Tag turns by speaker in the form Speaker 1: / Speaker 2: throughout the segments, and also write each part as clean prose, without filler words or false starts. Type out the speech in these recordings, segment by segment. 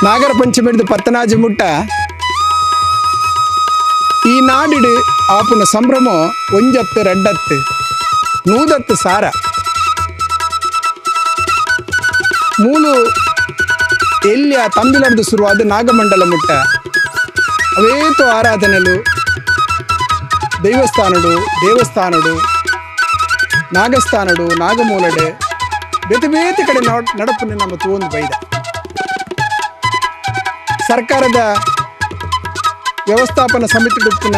Speaker 1: ನಾಗರ ಪಂಚಮಿ ಹಿಡಿದು ಪತ್ತನಾಜಿ ಮುಟ್ಟ ಈ ನಾಡಿಡು ಆಪುನ ಸಂಭ್ರಮ ಒಂಜತ್ತು ರೆಡ್ಡತ್ತು ನೂದತ್ತು ಸಾರ ಮೂಲು ಎಲ್ಲಿಯ ತಂಬಿಲರ್ದು ಶುರುವಾದ ನಾಗಮಂಡಲ ಮುಟ್ಟ ಅವೇತು ಆರಾಧನೆಲು ದೇವಸ್ಥಾನಡು ನಾಗಸ್ಥಾನಡು ನಾಗಮೂಲಡು ಬೇತೆ ಬೇತೆ ಕಡೆ ನಡಪುನ ನಮ್ಮ ತೂಂದು ಬೈದ ಸರ್ಕಾರದ ವ್ಯವಸ್ಥಾಪನಾ ಸಮಿತಿ ಡುಪ್ಪಿನ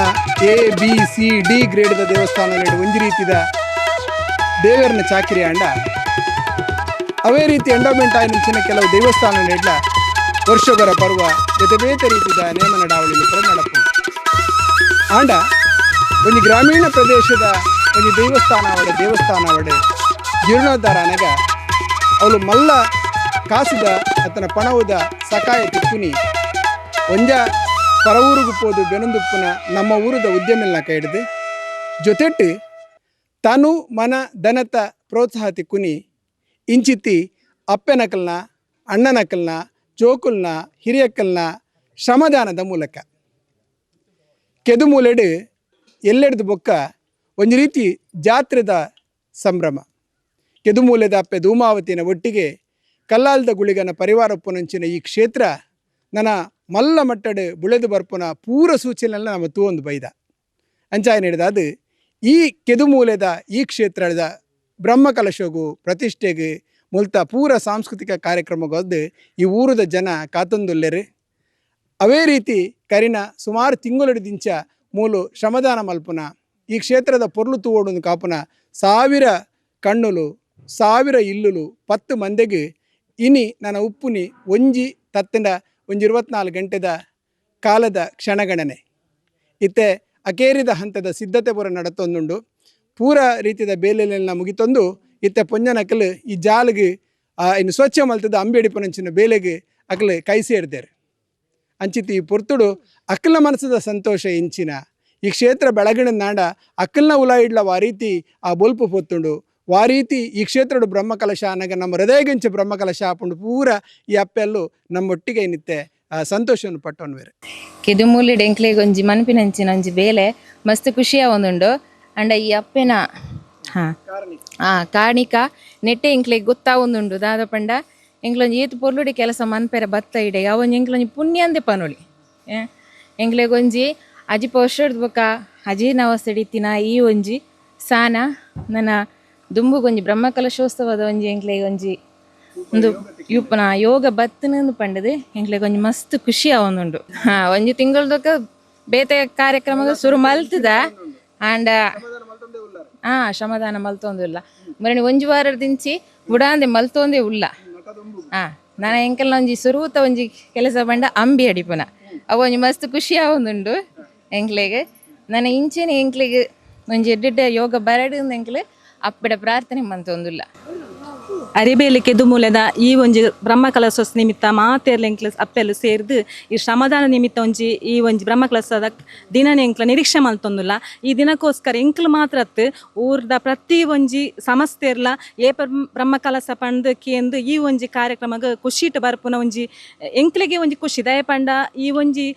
Speaker 1: ABCD ಗ್ರೇಡ್ದ ದೇವಸ್ಥಾನ ಒಂದು ರೀತಿದ ದೇವರನ್ನ ಚಾಕಿರಿ ಆಂಡ ಅವೇ ರೀತಿ ಎಂಡೋಮೆಂಟ್ ಆಯ್ನ ಕೆಲವು ದೇವಸ್ಥಾನ ನೆಡ್ಲ ವರ್ಷಗರ ಪರ್ವ ಬೇತೆ ಬೇತೆ ರೀತಿಯ ನೇಮ ನಡಾವಳಿ ಕೂಡ ನಡಪು ಆಂಡ ಒಂದು ಗ್ರಾಮೀಣ ಪ್ರದೇಶದ ಒಂದು ದೇವಸ್ಥಾನ ಜೀರ್ಣೋದ್ಧಾರ ಅನಗ ಅವಳು ಮಲ್ಲ ಕಾಸಿದ ಅತನ ಪಣವುದ ಸಕಾಯ ತಿಕ್ಕುನಿ ಒಂಜ ಪರವೂರಿಗೆ ಪೋದು ಬೆನೊಂದುಪ್ಪುನ ನಮ್ಮ ಊರದ ಉದ್ಯಮಿಲ್ನ ಕೈಡ್ದು ಜೊತೆಟ್ಟು ತಾನು ಮನ ದನತ ಪ್ರೋತ್ಸಾಹ ತಿಕ್ಕುನಿ ಇಂಚಿತ್ತಿ ಅಪ್ಪೆನಕಲ್ನ ಅಣ್ಣನಕಲ್ನ ಜೋಕುಲ್ನ ಹಿರಿಯಕ್ಕಲ್ನ ಶ್ರಮದಾನದ ಮೂಲಕ ಕೆದುಮೂಲೆಡು ಎಲ್ಲೆಡ್ದು ಬೊಕ್ಕ ಒಂದು ರೀತಿ ಜಾತ್ರೆದ ಸಂಭ್ರಮ ಕೆದುಮೂಲೆದ ಅಪ್ಪೆ ಧೂಮಾವತಿನ ಒಟ್ಟಿಗೆ ಕಲ್ಲಾಲ್ದ ಗುಳಿಗನ ಪರಿವಾರಪ್ಪನಂಚಿನ ಈ ಕ್ಷೇತ್ರ ನನ್ನ ಮಲ್ಲ ಮಟ್ಟಡು ಬುಳೆದು ಬರ್ಪುನ ಪೂರ ಸೂಚನೆಲ್ಲ ನಮ್ಮ ತೂವೊಂದು ಬೈದ ಅಂಚಾಯ ನೀಡಿದ ಅದು ಈ ಕೆದುಮೂಲೆದ ಈ ಕ್ಷೇತ್ರದ ಬ್ರಹ್ಮಕಲಶಗೂ ಪ್ರತಿಷ್ಠೆಗೆ ಮುಲ್ತ ಪೂರ ಸಾಂಸ್ಕೃತಿಕ ಕಾರ್ಯಕ್ರಮಗೊದ್ದು ಈ ಊರದ ಜನ ಕಾತೊಂದುಲ್ಲೆರು ಅವೇ ರೀತಿ ಕರಿನ ಸುಮಾರು ತಿಂಗಳಡಿದಿಂಚ ಮೂಲು ಶ್ರಮದಾನ ಮಲ್ಪುನ ಈ ಕ್ಷೇತ್ರದ ಪೊರ್ಲು ತೂವೋಡು ಕಾಪುನ 1000 ಕಣ್ಣುಲು 1000 ಇಲ್ಲುಲು 10 ಮಂದಿಗೆ ಇನಿ ನನ್ನ ಉಪ್ಪುನಿ ಒಂಜಿ ತತ್ತಿನ ಒಂದು 24 ಗಂಟೆದ ಕಾಲದ ಕ್ಷಣಗಣನೆ ಇತ್ತೆ ಅಕೇರಿದ ಹಂತದ ಸಿದ್ಧತೆ ಪೂರ ನಡತೊಂದುಂಡು ಪೂರ ರೀತಿಯ ಬೇಲೆಲೆಲ್ಲ ಮುಗಿತೊಂದು ಇತ್ತೆ ಪೊಂಜನಕಲು ಈ ಜಾಲಿಗೆ ಇನ್ನು ಸ್ವಚ್ಛ ಮಲ್ತದ ಅಂಬೇಡಿಪನಂಚಿನ ಬೇಲೆಗೆ ಅಕಲು ಕೈ ಸೇರ್ದೇರು ಅಂಚಿತಿ ಈ ಪೊರ್ತುಡು ಅಕ್ಕಲ ಮನಸ್ಸದ ಸಂತೋಷ ಇಂಚಿನ ಈ ಕ್ಷೇತ್ರ ಬೆಳಗಿನ ನಾಡ ಅಕ್ಕಲ್ನ ಉಲ ಇಡ್ಲ ವಾ ರೀತಿ ಆ ಬೊಲ್ಪು ಪೊತ್ತುಂಡು ವಾ ರೀತಿ ಈ ಕ್ಷೇತ್ರಡು ಬ್ರಹ್ಮಕಲಶ ಅನ್ನಗ ನಮ್ಮ ಹೃದಯಗಂಚ ಬ್ರಹ್ಮಕಲಶ ಹಾಪುಂಡು ಪೂರ ಈ ಅಪ್ಪೆಲ್ಲೂ ನಮ್ಮೊಟ್ಟಿಗೆ ಏನಿತ್ತೆ ಸಂತೋಷವನ್ನು ಪಟ್ಟವನು ಬೇರೆ
Speaker 2: ಕೆದುಮೂಲಿ ಡೆಂಕ್ಲೆಗೆ ಒಂಜಿ ಮನ್ಪಿನಂಚಿನ ಒಂಜಿ ಬೇಲೆ ಮಸ್ತ್ ಖುಷಿಯ ಒಂದುಂಡು ಅಂಡ ಈ ಅಪ್ಪೆನ ಕಾಣಿಕ ನೆಟ್ಟೆ ಎಂಕ್ಲೆಗೆ ಗೊತ್ತಾ ಒಂದುಂಡು ದಾದ ಪಂಡ ಎಂಕ್ಲೊಂಜಿ ಏತು ಪೊರ್ಲುಡಿ ಕೆಲಸ ಮನ್ಪೆರ ಬತ್ತ ಇಡೆ ಅವೊಂಜಿ ಎಂಕ್ಲೊಂಜಿ ಪುಣ್ಯಂದೆ ಪನೊಲಿ ಎಂಕ್ಲೆಗೊಂಜಿ ಅಜಿ ಪೋಷಡ್ದು ಬೊಕ ಅಜೀರ್ಣಾವಸ್ಥೆಡಿತ್ತಿನ ಈ ಒಂಜಿ ಸಾನ ನನ್ನ ದುಂಬುಗೊಂಜಿ ಬ್ರಹ್ಮಕಲಶೋತ್ಸವದ ಒಂಜಿ ಎಂಕ್ಲೆಗೆ ಒಂಜಿ ಒಂದು ಯುಪ್ಪನ ಯೋಗ ಬತ್ತನಂದು ಪಂಡದು ಎಂಕ್ಲೆಗೆ ಒಂಜಿ ಮಸ್ತ್ ಖುಷಿ ಆವೊಂದುಂಡು ಒಂಜಿ ತಿಂಗಳದೊಕ್ಕ ಬೇತೆ ಕಾರ್ಯಕ್ರಮ ಶುರು ಮಲ್ತದ ಆಂಡ ಶ್ರಮದಾನ ಮಲ್ತೊಂದುಲ್ಲ ಮರಣಿ ಒಂಜಿ ವಾರದ ದಿಂಚಿ ಬುಡಾಂದೆ ಮಲ್ತೊಂದೇ ಉಲ್ಲ ನಾನು ಎಂಕಲ್ನ ಒಂಜಿ ಸುರುತ ಒಂಜಿ ಕೆಲಸ ಬಂಡ ಅಂಬಿ ಅಡಿಪುನ ಅವ ಒಂಜಿ ಮಸ್ತ್ ಖುಷಿ ಆವೊಂದುಂಡು ಎಂಕ್ಲೆಗೆ ನನ್ನ ಇಂಚೆನೆ ಎಂಕ್ಲೆಗೆ ಒಂಜಿ ಎಡ್ಡೆಡ್ಡ ಯೋಗ ಬರಡು ಎಂಕ್ಲೆ ಅಪ್ಪಡ ಪ್ರಾರ್ಥನೆ ಮಂತೊಂದುಲ್ಲ
Speaker 3: ಅರಿಬೇಲಿ ಕೆದುಮೂಲೆದ ಈ ಒಂಜಿ ಬ್ರಹ್ಮಕಲಶೋತ್ಸವ ನಿಮಿತ್ತ ಮಾತೆರ್ಲ ಎಂಕ್ಲ ಅಪ್ಪೆಲು ಸೇರ್ದು ಈ ಶ್ರಮದಾನ ನಿಮಿತ್ತ ಒಂಜಿ ಈ ಒಂಜಿ ಬ್ರಹ್ಮಕಲಶದ ದಿನನ ಎಂಕ್ಲ ನಿರೀಕ್ಷೆ ಮಲ್ತೊಂದುಲ್ಲ ಈ ದಿನಕ್ಕೋಸ್ಕರ ಎಂಕ್ಲು ಮಾತ್ರ ಊರ್ದ ಪ್ರತಿ ಒಂಜಿ ಸಮಸ್ತೆರ್ಲ ಏಪ ಬ್ರಹ್ಮಕಲಶ ಪಂಡ್ ಕೇಂದು ಈ ಒಂಜಿ ಕಾರ್ಯಕ್ರಮಗ ಖುಷಿಟ್ ಬರ್ಪುನ ಒಂಜಿ ಎಂಕ್ಲೆಗೆ ಒಂಜಿ ಖುಷಿ ದಯ ಪಂಡ ಈ ಒಂಜಿ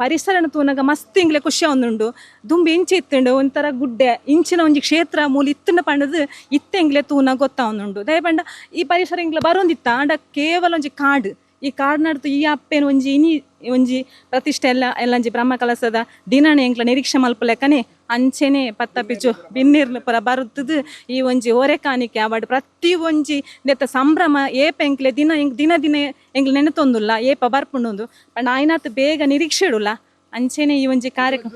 Speaker 3: ಪರಿಸರನ ತೂನಗ ಮಸ್ತ್ ಎಂಗ್ಲೆ ಖುಷಿ ಒಂದುಂಡು ದುಂಬಿ ಇಂಚೆ ಇತ್ತುಂಡು ಒಂಥರ ಗುಡ್ಡೆ ಇಂಚಿನ ಒಂಜಿ ಕ್ಷೇತ್ರ ಮೂಲ ಇತ್ತುಂಡು ಪಂಡದು ಇತ್ತೆಂಗ್ಲೆ ತೂನ ಗೊತ್ತಾ ಒಂದುಂಡು ದಯ ಪಂಡ ಈ ಪರಿಸರ ಎಂಗ್ಲ ಬರೋಂದಿತ್ತ ಆಂಡ ಕೇವಲ ಒಂಜಿ ಕಾಡು ಈ ಕಾಡು ನಡ್ತು ಈ ಅಪ್ಪೇನು ಒಂಜಿ ಇನಿ ಒಂಜಿ ಪ್ರತಿಷ್ಠೆ ಎಲ್ಲಂಜಿ ಬ್ರಹ್ಮಕಲಶದ ದಿನನೇ ಎಂಕ್ಲ ನಿರೀಕ್ಷೆ ಮಲ್ಪಲೆಕ್ಕನೆ ಅಂಚೆನೆ ಪತ್ತ ಪಿಚ್ಚು ಬಿನ್ನಿರ್ಲು ಪುರ ಬರುತ್ತದು ಈ ಒಂಜಿ ಓರೆ ಕಾಣಿಕೆ ಅವಾರ್ಡ್ ಪ್ರತಿ ಒಂಜಿ ನೆತ್ತ ಸಂಭ್ರಮ ಏಪ ಎಂಕ್ಲೆ ದಿನ ಎಂಗ್ಲ ನೆನತೊಂದುಲ್ಲ ಏಪ ಬರ್ಪುಂಡು ಪಂಡ ಆಯ್ನಾತ್ ಬೇಗ ನಿರೀಕ್ಷೆ ಇಡುಲ್ಲ ಅಂಚೆನೆ ಈ ಒಂಜಿ ಕಾರ್ಯಕ್ರಮ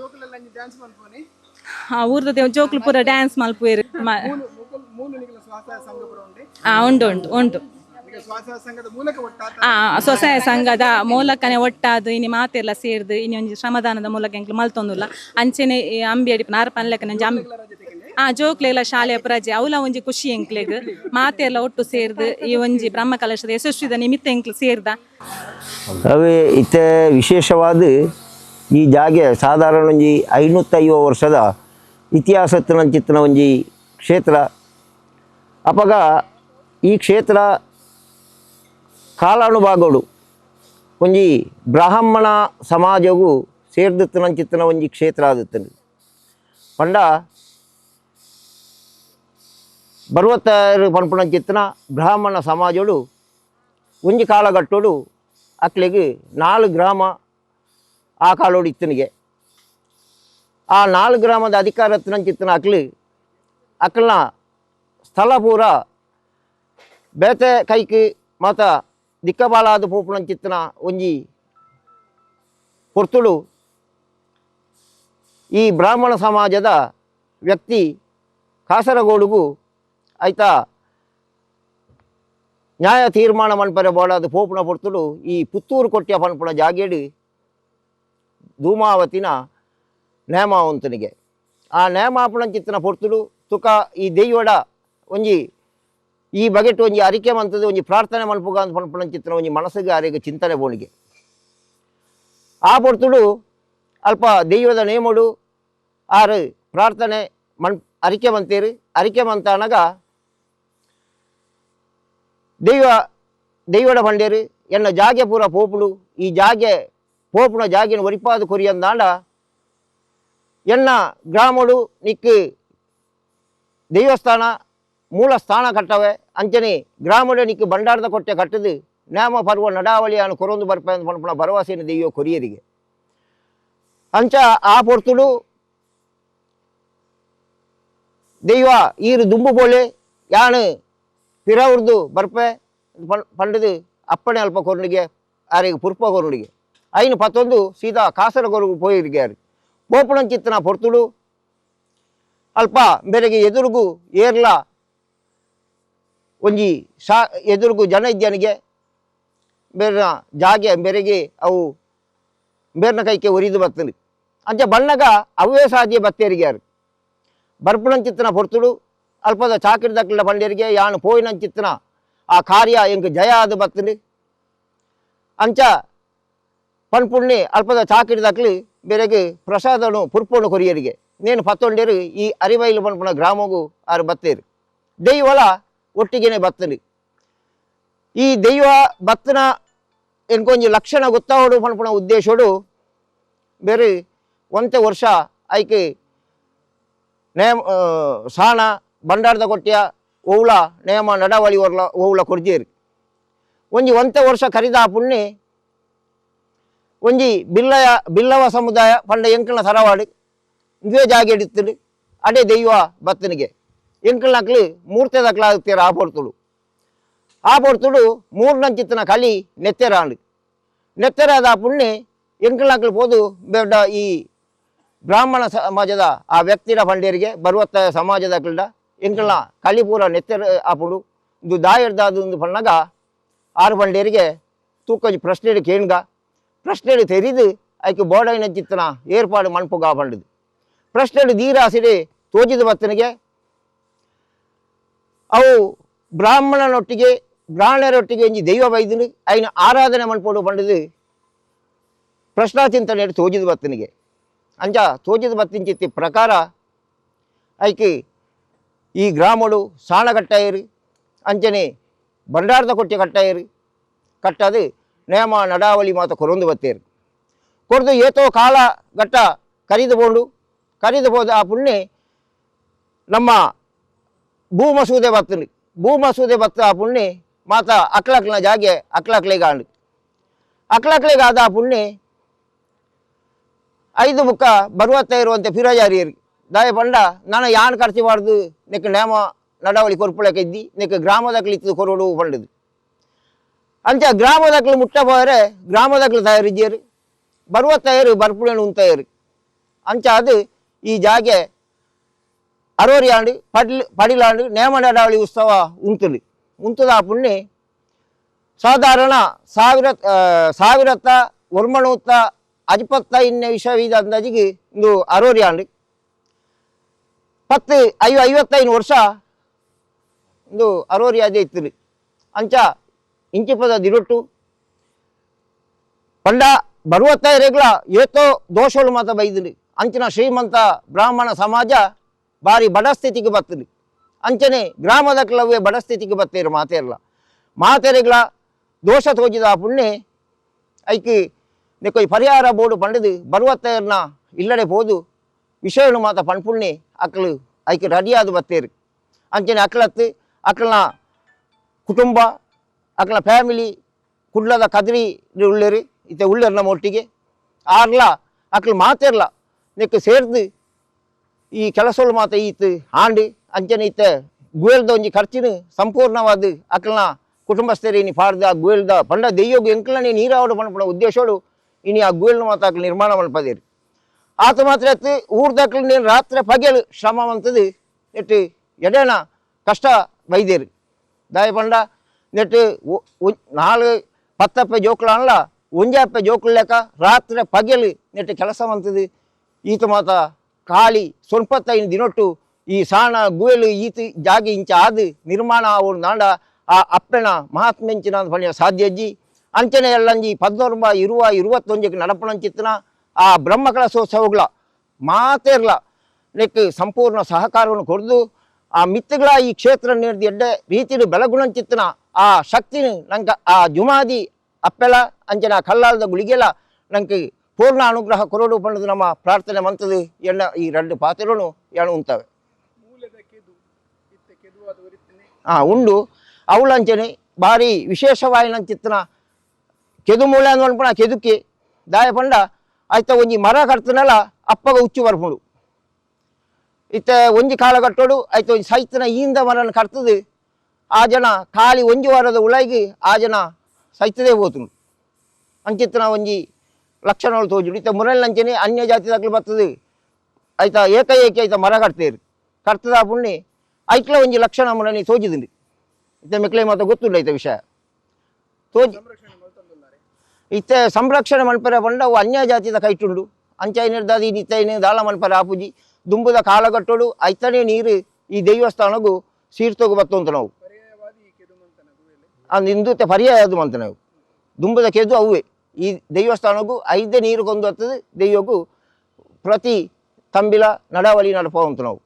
Speaker 3: ಊರ್ದ ಜೋಕ್ಲು ಪೂರ ಡ್ಯಾನ್ಸ್ ಮಲ್ಪುವೆರು ಉಂಟು ಸ್ವಸಹಾಯ ಸಂಘದ ಮೂಲಕನೇ ಒಟ್ಟಾದು ಇನಿ ಮಾತೆಲ್ಲ ಸೇರ್ದು ಇನಿ ಒಂಜಿ ಶ್ರಮದಾನದ ಮೂಲಕ ಎಂಕ್ಲು ಮಲ್ತೊಂದುಲ್ಲ ಅಂಚೆನೆ ಅಂಬಿ ಅಡಿ ನಾರ ಪನ್ಲೆಕ್ಕ ಅಂಬಿ ಜೋಕ್ಲೆಲ್ಲ ಶಾಲೆಯ ಪ್ರಜೆ ಅವಲ ಒಂಜಿ ಖುಷಿ ಎಂಕ್ಲೆಗ್ ಮಾತೆಲ್ಲ ಒಟ್ಟು ಸೇರ್ದು ಈ ಒಂಜಿ ಬ್ರಹ್ಮಕಲಶದ ಯಶಸ್ವಿದ ನಿಮಿತ್ತ ಎಂಕ್ಲು ಸೇರ್ದ
Speaker 4: ಅವೇ ಇತ್ತೆ ವಿಶೇಷವಾದ ಈ ಜಾಗೆ ಸಾಧಾರಣ ಒಂಜಿ 550 ವರ್ಷದ ಇತಿಹಾಸತ್ತಿನ ಒಂಜಿ ಕ್ಷೇತ್ರ ಅಪಗ ಈ ಕ್ಷೇತ್ರ ಕಾಲಾನುಭಾಗಗಳು ಒಂಜಿ ಬ್ರಾಹ್ಮಣ ಸಮಾಜವು ಸೇರ್ದಿತ್ತನಂಚಿತ್ತಿನ ಒಂಜಿ ಕ್ಷೇತ್ರ ಆದಿತ್ತನು ಪಂಡ ಬರುವತ್ತಾರು ಪನ್ಪುನಂಚಿತ್ತಿನ ಬ್ರಾಹ್ಮಣ ಸಮಾಜಡು ಒಂಜಿ ಕಾಲಘಟ್ಟೋಡು ಅಕ್ಲೆಗೆ 4 ಗ್ರಾಮ ಆ ಕಾಲೋಡು ಇತ್ತನಿಗೆ ಆ 4 ಗ್ರಾಮದ ಅಧಿಕಾರ ಎತ್ತನಂಚಿತ್ತಿನ ಅಕ್ಲನ ಸ್ಥಳ ಪೂರ ಬೇತೆ ಕೈക്ക് ಮಾತ ದಿಕ್ಕಬಾಲಾದ ಪೋಪುನಂಚಿತ್ತಿನ ಒಂಜಿ ಪೊರ್ತುಡು ಈ ಬ್ರಾಹ್ಮಣ ಸಮಾಜದ ವ್ಯಕ್ತಿ ಕಾಸರಗೋಡುಗು ಐತ ನ್ಯಾಯ ತೀರ್ಮಾನ ಮನ್ಪರೆ ಬೋಡಾದ ಪೋಪುನ ಪೊರ್ತುಡು ಈ ಪುತ್ತೂರು ಕೊಟ್ಟಿಯ ಪನ್ಪುನ ಜಾಗೇಡು ಧೂಮಾವತಿನ ನೇಮ ಉಂತನಿಗೆ ಆ ನೇಮಾಪುನಂಚಿತ್ತಿನ ಪೊರ್ತುಡು ತುಕ ಈ ದೆಯ್ವಡ ಒಂಜಿ ಈ ಬಗೆಟ್ ಒಂಜಿ ಅರಿಕೆ ಮಂತದ ಒಂಜಿ ಪ್ರಾರ್ಥನೆ ಮಲ್ಪುಗ ಅಂತ ಪನ್ಪುನಂಚಿತ್ತಿನ ಒಂಜಿ ಮನಸ್ಸಿಗೆ ಅರೆಗೆ ಚಿಂತನೆ ಬೋಣಿಗೆ ಆ ಪೊರ್ತುಡು ಅಲ್ಪ ದೆಯ್ವದ ನೇಮಡು ಆರು ಪ್ರಾರ್ಥನೆ ಅರಿಕೆ ಮಂತೇರು ಅರಿಕೆ ಮಂತಾನಗ ದೆಯ್ವಡ ಪಂಡೇರು ಎನ್ನ ಜಾಗೆ ಪೂರ ಪೋಪುಡು ಈ ಜಾಗೆ ಪೋಪುನ ಜಾಗಿನ ಒರಿಪಾದ ಕೊರಿಯಂದಾಂಡ ಎನ್ನ ಗ್ರಾಮಡು ನಿಕ್ಕು ದೇವಸ್ಥಾನ ಮೂಲ ಸ್ಥಾನ ಕಟ್ಟವೆ ಅಂಚನೆ ಗ್ರಾಮಡೆ ನಿಕ್ಕು ಬಂಡಾರದ ಕೊಟ್ಟೆ ಕಟ್ಟದು ನೇಮ ಪರ್ವ ನಡಾವಳಿಯನ್ನು ಕೊರೊಂದು ಬರ್ಪೆ ಅಂತ ಪನ್ಪುನ ಭರವಸೆಯನ್ನು ದೆಯ್ಯೋ ಕೊರಿಯರಿಗೆ ಅಂಚ ಆ ಪೊರ್ತುಡು ದೆಯ್ವ ಈರು ದುಂಬು ಬೋಳೆ ಯಾನು ಪಿರವ್ರದು ಬರ್ಪೆ ಪಂಡದು ಅಪ್ಪಣೆ ಅಲ್ಪ ಕೊರನಿಗೆ ಆರಿಗೆ ಪುರ್ಪ ಕೊರನಿಗೆ ಐನು ಪತ್ತೊಂದು ಸೀದಾ ಕಾಸರಗೋರ್ಗು ಪೋಯಿರ್ಗ್ಯಾರು ಪೋಪುನಂಚಿತ್ತಿನ ಪೊರ್ತುಡು ಅಲ್ಪ ಬೆರೆಗೆ ಎದುರುಗು ಏರ್ಲ ಒಂಜಿ ಎದುರುಗು ಜನ ಇದ್ಯನಿಗೆ ಬೇರೆ ಜಾಗೆ ಬೆರೆಗೆ ಅವು ಬೇರ್ನ ಕೈಕೆ ಒರಿದು ಬರ್ತಲಿ ಅಂಚ ಬಣ್ಣಗ ಅವೇ ಸಾಧ್ಯ ಬತ್ತೇರಿಗ್ಯಾರು ಬರ್ಪುನಂಚಿತ್ತಿನ ಪೊರ್ತುಡು ಅಲ್ಪದ ಚಾಕಿರ್ದಕ್ಲ ಪಂಡೇರಿಗೆ ಯಾನು ಪೋಯಿನಂಚಿತ್ತಿನ ಆ ಕಾರ್ಯ ಎಂಕ್ ಜಯ ಆದ ಬತ್ತಲಿ ಅಂಚ ಪನ್ಪುಣ್ಣಿ ಅಲ್ಪದ ಚಾಕಿರ್ದಕ್ಲಿ ಬೆರೆಗೆ ಪ್ರಸಾದನು ಪುರ್ಪೋಣ ಕೊರಿಯರಿಗೆ ನೇನು ಪತ್ತೊಂಡೇರು ಈ ಅರಿವೈಲು ಪನ್ಪುಣ ಗ್ರಾಮಗೂ ಆರು ಬತ್ತೇರು ದೆಯ್ವಲ ಒಟ್ಟಿಗೆನೆ ಬತ್ತಲಿ ಈ ದೆಯ್ವ ಬತ್ತನ ಎಂಕೊಂಜಿ ಲಕ್ಷಣ ಗೊತ್ತಾವಡು ಪನ್ಪುಣ ಉದ್ದೇಶೋಡು ಬೇರೆ ಒಂತೆ ವರ್ಷ ಐಕೆ ನೇಮ ಸಾಣ ಬಂಡಾರದ ಕೊಟ್ಟಿಯ ಓವುಳ ನೇಮ ನಡವಳಿ ಒರ್ಲ ಓವುಳ ಕೊರ್ಜೇರು ಒಂಜಿ ಒಂತೆ ವರ್ಷ ಕರಿದ ಪುಣ್ಣಿ ಒಂಜಿ ಬಿಲ್ಲವ ಸಮುದಾಯ ಪಂಡ ಎಂಕಲ್ನ ಸರವಾಡು ಇದೇ ಜಾಗೆ ಇಡುತ್ತಡು ಅದೇ ದೆಯ್ವ ಬತ್ತನಿಗೆ ಎಂಕಲ್ನಕ್ಲು ಮೂರ್ತೆದಕ್ಲ ಆಗುತ್ತೀರ ಆ ಪೊರ್ತುಡು ಮೂರ್ನಂಚಿತ್ತಿನ ಕಲಿ ನೆತ್ತೆರಾಂಡು ನೆತ್ತೆರಾದ ಪುಣ್ಣಿ ಎಂಕಲ್ನಕ್ಲು ಪೋದು ಬೇಡ ಈ ಬ್ರಾಹ್ಮಣ ಸಮಾಜದ ಆ ವ್ಯಕ್ತಿಯ ಪಂಡೇರಿಗೆ ಬರುವತ್ತ ಸಮಾಜದ ಕ್ರೀಡ ಎಂಕಲ್ನ ಕಲಿ ಪೂರ ನೆತ್ತೆರ ಆಪುಡು ಇದು ದಾಯರ್ದಾದು ಪಣ್ಣಗ ಆರು ಪಂಡೇರಿಗೆ ತೂಕೊಂಜಿ ಪ್ರಶ್ನೆ ಕೇಣ್ಗ ಪ್ರಶ್ನೆ ತೆರಿದು ಐಕೆ ಬೋಡೈನಂಚಿತ್ತಿನ ಏರ್ಪಾಡು ಮನ್ಪುಗ ಪಂಡದು ಪ್ರಶ್ನೆ ದೀರಾಸಿಡೆ ತೋಜಿದ ಬತ್ತನಿಗೆ ಅವು ಬ್ರಾಹ್ಮಣನೊಟ್ಟಿಗೆ ಬ್ರಾಹ್ಮಣರೊಟ್ಟಿಗೆ ಒಂಜಿ ದೈವ ಬೈದನು ಐನ ಆರಾಧನೆ ಮನ್ಪೋಡು ಪಂಡದು ಪ್ರಶ್ನಾ ಚಿಂತನೆ ತೋಜಿದ ಬತ್ತನಿಗೆ ಅಂಚ ತೋಜಿದ ಬತ್ತಿನ ಪ್ರಕಾರ ಐಕೆ ಈ ಗ್ರಾಮಡು ಸಾಣ ಕಟ್ಟಾಯರು ಅಂಚನೆ ಬಂಡಾರದ ಕೊಟ್ಟೆ ಕಟ್ಟಾಯರು ಕಟ್ಟದು ನೇಮ ನಡಾವಳಿ ಮಾತ ಕೊರೊಂದು ಬತ್ತೇರು ಕೊರದು ಏತೋ ಕಾಲ ಘಟ್ಟ ಕರಿದು ಬೋದು ಆ ಪುಣ್ಯ ನಮ್ಮ ಭೂಮಸೂದೆ ಬತ್ತ ಆ ಪುಣ್ಯ ಮಾತ ಅಕ್ಲಕ್ಲನ ಜಾಗೆ ಅಕ್ಲಕ್ಲೆಗಾಂಡು ಅಕ್ಲಕ್ಲೆಗಾದ ಆ ಪುಣ್ಯ 5 ಮುಕ್ಕ ಬರುವತ್ತ ಇರುವಂತೆ ಫಿರಾಜಾರಿಯರು ದಾಯ ಪಂಡ ನಾನು ಯಾನ್ ಖರ್ಚು ಮಾಡ್ದು ನೆಕ್ ನೇಮ ನಡವಳಿ ಕೊರ್ಪುಳಕ್ಕೆ ಇದ್ದಿ ನೆಕ್ ಗ್ರಾಮದಕ್ಲು ಇತ್ತು ಕೊರೋಡು ಪಂಡದು ಅಂಚ ಗ್ರಾಮದಕ್ಲು ಮುಟ್ಟ ಹೋದರೆ ಗ್ರಾಮದಕ್ಲು ತಯಾರಿಜ್ಜೇರು ಬರುವತ್ತಯ್ಯರು ಬರ್ಪುಳೇನು ಉಂತಯ್ಯರು ಅಂಚ ಅದು ಈ ಜಾಗೆ ಅರೋರಿಯಾಂಡು ಪಡಿಲಾಂಡು ನೇಮ ನಡವಳಿ ಉತ್ಸವ ಉಂತದ ಆ ಪುಣ್ಯ ಸಾಧಾರಣ ಸಾವಿರತ್ತ ಒರ್ಮಣೂತ್ತ 55 ವಿಶ್ವವಿದ ಅಂದಾಜಿಗೆ ಒಂದು ಅರೋರಿಯಾಂಡು 55 ವರ್ಷ ಒಂದು ಅರೋರಿಯಾದೆ ಇತ್ತು ಅಂಚ ಇಂಚಿಪದ ದಿರೊಟ್ಟು ಪಂಡ ಬರುವತ್ತೈರೆಗ್ಲ ಏತೋ ದೋಷಗಳು ಮಾತ ಬೈದನು ಅಂಚಿನ ಶ್ರೀಮಂತ ಬ್ರಾಹ್ಮಣ ಸಮಾಜ ಬಾರಿ ಬಡಸ್ಥಿತಿಗೆ ಬರ್ತದೆ ಅಂಚನೆ ಗ್ರಾಮದಕ್ಲವೇ ಬಡಸ್ಥಿತಿಗೆ ಬತ್ತೇರು ಮಾತೆರ್ಲ ಮಾತೆರೆಗ್ಲ ದೋಷ ತೋಜಿದ ಪುಣ್ಯ ಐಕ್ ನೆಕ್ಕೊಯ್ ಪರಿಹಾರ ಬೋರ್ಡು ಪಂಡದು ಬರುವತ್ತರ್ನ ಇಲ್ಲಡೆ ಹೋದು ವಿಷಯನು ಮಾತ ಪಣ್ಪುಣ್ಣೆ ಅಕ್ಕಳು ಐಕ್ ರೆಡಿಯಾದ ಬತ್ತೇರು ಅಂಚನೆ ಅಕ್ಕಳತ್ತು ಅಕ್ಕಳನ ಕುಟುಂಬ ಅಕ್ಕಳ ಫ್ಯಾಮಿಲಿ ಕುಡ್ಲದ ಕದ್ರಿ ಉಳ್ಳೇರು ಇತ್ತೆ ಉಳ್ಳೇರು ನಮ್ಮ ಒಟ್ಟಿಗೆ ಆರ್ಲ ಅಕ್ಕಳು ಮಾತೇರ್ಲ ನೆಕ್ ಸೇರ್ದು ಈ ಕೆಲಸಗಳು ಮಾತ ಈತ್ ಆಂಡು ಅಂಚನೆ ಇತ್ತೆ ಗುಯಲ್ದ ಒಂಜಿ ಖರ್ಚಿನ ಸಂಪೂರ್ಣವಾದ ಅಕ್ಕಳನ ಕುಟುಂಬಸ್ಥರು ಇನಿ ಪಾಡ್ದು ಆ ಗುಯಲ್ದ ಪಂಡ ದೆಯ್ಯೋಗು ಎಂಕ್ಲನೇ ನೀರಾವಡು ಪಂಡ ಉದ್ದೇಶೋಡು ಇನಿ ಆ ಗುಯಲ್ನ ಮಾತ ಅಕ್ಕಳು ನಿರ್ಮಾಣ ಮಲ್ಪದೇರು ಆತ ಮಾತ್ರ ಎತ್ತು ಊರ್ದಕ್ಕಳು ನೀನು ರಾತ್ರಿ ಪಗೆಲು ಶ್ರಮವಂತದು ನೆಟ್ಟು ಎಡೇನ ಕಷ್ಟ ಬೈದೇರು ದಾಯ ಪಂಡ ನೆಟ್ಟು 4-10 ಜೋಕುಳ ಅಲ್ಲ 1 ಜೋಕುಳ ಲೆಕ್ಕ ರಾತ್ರಿ ಪಗೆಲು ನೆಟ್ಟು ಕೆಲಸವಂತದು ಈತ ಮಾತ ಖಾಲಿ ಸ್ವಲ್ಪತ್ತೈನು ದಿನೊಟ್ಟು ಈ ಸಾಣ ಗುಯಲು ಈತ ಜಾಗಿ ಇಂಚ ಆದು ನಿರ್ಮಾಣ ಅವ್ರು ನಾಂಡ ಆ ಅಪ್ಪೆನ ಮಹಾತ್ಮೆಂಚಿನ ಪಣಿಯ ಸಾಧ್ಯಜ್ಜಿ ಅಂಚನೆ ಎಲ್ಲಂಜಿ 1921 ನಡಪಣಂಚಿತ್ತನ ಆ ಬ್ರಹ್ಮಕಲಶೋತ್ಸವಗಳ ಮಾತೇರ್ಲ ನೆಕ್ ಸಂಪೂರ್ಣ ಸಹಕಾರವನ್ನು ಕೊಡ್ದು ಆ ಮಿತ್ತುಗಳ ಈ ಕ್ಷೇತ್ರ ನೀಡಿದ ಎಡ್ಡೆ ರೀತಿಡು ಬೆಳಗುಣಂಚಿತ್ತನ ಆ ಶಕ್ತಿನ ನಂಗೆ ಆ ಜುಮಾದಿ ಅಪ್ಪೆಲ ಅಂಚನ ಕಲ್ಲಾಳದ ಗುಳಿಗೆಲ ನಂಗೆ ಪೂರ್ಣ ಅನುಗ್ರಹ ಕೊರೋಡು ಪಂಡದು ನಮ್ಮ ಪ್ರಾರ್ಥನೆ ಮಂತದು ಎಣ್ಣ ಈ 2 ಪಾತ್ರೆಗಳು ಎಣ್ಣು ಉಂಟವೆ ಉಂಡು ಅವಳಂಚನೆ ಭಾರಿ ವಿಶೇಷವಾಯಿನಂಚಿತ್ತನ ಕೆದು ಮೂಳೆ ಅಂದ್ಪಣ ಕೆದುಕಿ ದಾಯ ಪಂಡ ಆಯ್ತ ಒಂಜಿ ಮರ ಕಟ್ತನಲ್ಲ ಅಪ್ಪಗ ಉಚ್ಚು ಬರ್ಪುಂಡು ಇತ್ತೆ ಒಂಜಿ ಕಾಲ ಕಟ್ಟೋಡು ಆಯ್ತ ಒಂಜಿ ಸೈತನ ಈಂದ ಮರನ ಕಟ್ತದು ಆ ಜನ ಖಾಲಿ 1 ವಾರದ ಉಳಾಗಿ ಆ ಜನ ಸೈತದೇ ಹೋತುಂಡು ಅಂಚಿತ್ತನ ಒಂಜಿ ಲಕ್ಷಣಗಳು ತೋಜುಡು ಇತ್ತ ಮುರಲ್ನಂಚನೆ ಅನ್ಯ ಜಾತಿದಾಗ್ಲು ಬರ್ತದೆ ಆಯ್ತ ಏಕೈಕಿ ಆಯ್ತ ಮರ ಕಟ್ತೇರು ಕಟ್ತದ ಪುಣ್ಣಿ ಐಕ್ಲ ಒಂಜಿ ಲಕ್ಷಣ ಮುರನಿ ತೋಜಿದುಂಡು ಇತ್ತ ಮೆಕ್ಲೆ ಮಾತ ಗೊತ್ತುಂಡು ಐತ ವಿಷಯ ತೋಜಿ ಇತ್ತೆ ಸಂರಕ್ಷಣೆ ಮಲ್ಪರೆ ಪಂಡ ಅವು ಅನ್ಯ ಜಾತಿದ ಕೈಟುಂಡು ಅಂಚೈನಿರ್ದಾದಿ ನಿತ್ತೈನ ದಾಳ ಮಲ್ಪರೆ ಆಪುಜಿ ದುಂಬುದ ಕಾಲಗಟ್ಟೋಡು ಐತನೇ ನೀರು ಈ ದೇವಸ್ಥಾನಗೂ ಸೀರ್ತೋಗು ಬತ್ತುಂತ ನಾವು ಅದು ಹಿಂದುತ್ತೆ ಪರ್ಯಾಯದು ಮಂತ ನಾವು ದುಂಬುದ ಕೆದು ಅವೇ ಈ ದೇವಸ್ಥಾನಗೂ 5 ನೀರು ಕೊಂದು ಹತ್ತದು ದೆಯ್ಯೋಗು ಪ್ರತಿ ತಂಬಿಲ ನಡಾವಳಿ ನಡಪವಂತ ನಾವು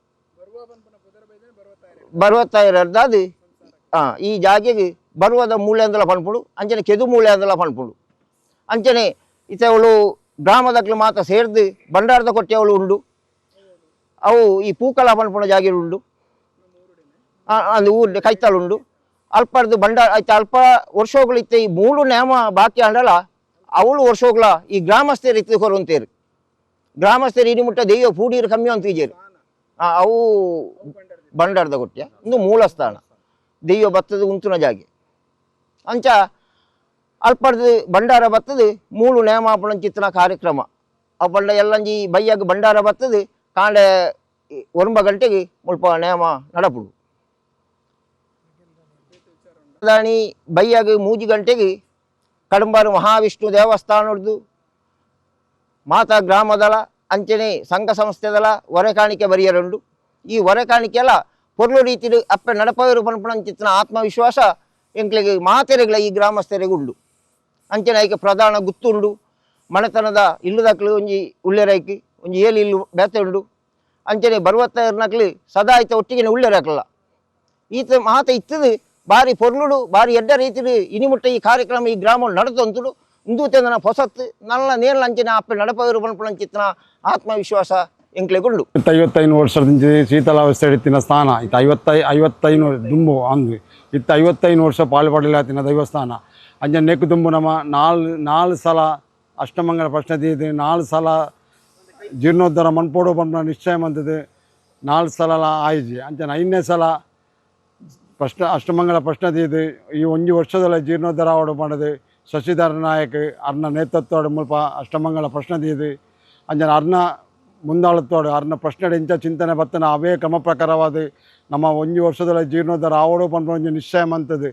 Speaker 4: ಬರುವತ್ತಾಯಿರದಾದು ಈ ಜಾಗೆಗೆ ಬರುವದ ಮೂಳೆ ಅಂದಲ ಪಣ್ಪುಡು ಅಂಚನೆ ಕೆದು ಮೂಳೆ ಅಂದಲ ಪಣ್ಪುಡು ಅಂಚನೆ ಇತವಳು ಗ್ರಾಮದಕ್ಲು ಮಾತ ಸೇರ್ದು ಬಂಡಾರದ ಕೊಟ್ಟೆಯವಳು ಉಂಡು ಅವು ಈ ಪೂಕಲ ಪಣ್ಪುಣ ಜಾಗೆ ಉಂಡು ಅದು ಊರು ಕೈತಾಳುಂಡು ಅಲ್ಪರ್ದು ಬಂಡಾರ ಆಯ್ತು ಅಲ್ಪ ವರ್ಷಗಳು ಇತ್ತೆ ಈ 3 ನೇಮ ಬಾಕಿ ಅಂಡಲ ಅವಳು ವರ್ಷಗಳ ಈ ಗ್ರಾಮಸ್ಥರು ಇತ್ತು ಕೊರಂತೇರು ಗ್ರಾಮಸ್ಥರು ಇನಿ ಮುಟ್ಟ ದೆಯ್ಯ ಪೂಡೀರು ಕಮ್ಮಿ ಅಂತ ಈಜೇರು ಅವು ಬಂಡಾರದ ಕೊಟ್ಟೆ ಒಂದು ಮೂಲ ಸ್ಥಾನ ದೆಯ್ಯ ಬತ್ತದ ಉಂತುನ ಜಾಗೆ ಅಂಚ ಅಲ್ಪರ್ದು ಬಂಡಾರ ಬತ್ತದು 3 ನೇಮಾಪಣಂಚಿತ್ತನ ಕಾರ್ಯಕ್ರಮ ಆ ಬಂಡ ಎಲ್ಲಂಜಿ ಬೈಯಾಗ ಬಂಡಾರ ಬತ್ತದು ಕಾಂಡೆ 9 ಗಂಟೆಗೆ ಮುಲ್ಪ ನೇಮ ನಡಪುಡು ದಾಣಿ ಬೈಯಾಗ 3 ಗಂಟೆಗೆ ಕಡಂಬಾರು ಮಹಾವಿಷ್ಣು ದೇವಸ್ಥಾನದ್ದು ಮಾತಾ ಗ್ರಾಮದಳ ಅಂಚನೆ ಸಂಘ ಸಂಸ್ಥೆದಳ ಹೊರೆಕಾಣಿಕೆ ಬರಿಯರುಂಡು ಈ ಹೊರೆಕಾಣಿಕೆಲ್ಲ ಪೊರ್ಲು ರೀತಿಡು ಅಪ್ಪೆ ನಡಪವರು ಪನ್ಪಣಂಚಿತ್ತನ ಆತ್ಮವಿಶ್ವಾಸ ಎಂಕ್ಲೆಗೆ ಮಾತೆರೆಗಳ ಈ ಗ್ರಾಮಸ್ಥರಿಗೆ ಉಂಡು ಅಂಚನೆ ಐಕೆ ಪ್ರಧಾನ ಗುತ್ತುಂಡು ಮನೆತನದ ಇಲ್ಲುದಕ್ಲು ಒಂಜಿ ಉಳ್ಳೆರೈಕಿ ಒಂಜಿ ಏಲಿ ಇಲ್ಲು ಬೇತೆ ಉಂಡು ಅಂಚನೆ ಬರುವತ್ತರ್ನಕ್ಲು ಸದಾ ಐತ ಒಟ್ಟಿಗೆ ಉಳ್ಳೆರಾಕಲ್ಲ ಈತ ಮಾತ ಇತ್ತದು ಬಾರಿ ಪೊರ್ಲುಡು ಬಾರಿ ಎಡ್ಡ ರೀತಿಡು ಇನಿಮುಟ್ಟ ಈ ಕಾರ್ಯಕ್ರಮ ಈ ಗ್ರಾಮ ನಡೆದಂತುಡು ಇಂದೂತೆಂದನ ಹೊಸತ್ತು ನಲ್ಲ ನೇರ್ಲ ಅಂಚನೆ ಅಪ್ಪೆ ನಡಪವರು ಪನ್ಪಣಂಚಿತ್ತನ ಆತ್ಮವಿಶ್ವಾಸ ಎಂಕ್ಲೆಗುಂಡು
Speaker 5: 55 ವರ್ಷದಿಂದ ಶೀತಲಾವಸ್ಥೆ ಇತ್ತಿನ ಸ್ಥಾನ ಇತ್ತು 55 ದುಂಬು ಅಂದು ಇತ್ತು 55 ವರ್ಷ ಪಾಲ್ಪಡಲಾತಿನ ದೇವಸ್ಥಾನ ಅಂಜ ನೆಕ್ಕು ದುಂಬು ನಮ್ಮ 4 ಸಲ ಅಷ್ಟಮಂಗಲ ಪ್ರಶ್ನೆ ತೀದು 4 ಸಲ ಜೀರ್ಣೋದ್ಧಾರ ಮನ್ಪೋಡು ಪಂಪ ನಿಶ್ಚಯ ಮಂತದ್ದು 4 ಸಲ ಆಯ್ಜಿ ಅಂಚನ 5ನೇ ಸಲ ಅಷ್ಟಮಂಗಲ ಪ್ರಶ್ನೆ ತೀದು ಈ 1 ವರ್ಷದಲ್ಲ ಜೀರ್ಣೋದ್ಧಾರ ಆವಡು ಮಾಡೋದು ಶಶಿಧರ ನಾಯಕ್ ಅರ್ನ ನೇತೃತ್ವದ ಮುಲ್ಪ ಅಷ್ಟಮಂಗಲ ಪ್ರಶ್ನೆ ತೀದು ಅಂಜನ ಅರ್ನ ಮುಂದಾಳತ್ತೋಡು ಅರ್ನ ಪ್ರಶ್ನೆ ಇಂಚ ಚಿಂತನೆ ಬತ್ತನ ಅವೇ ಕ್ರಮ ಪ್ರಕಾರವಾದ ನಮ್ಮ 1 ವರ್ಷದಲ್ಲ ಜೀರ್ಣೋದ್ಧಾರ ಆವಡು ಪಂಪ ಒಂಜಿ ನಿಶ್ಚಯ ಮಂತದ್ದು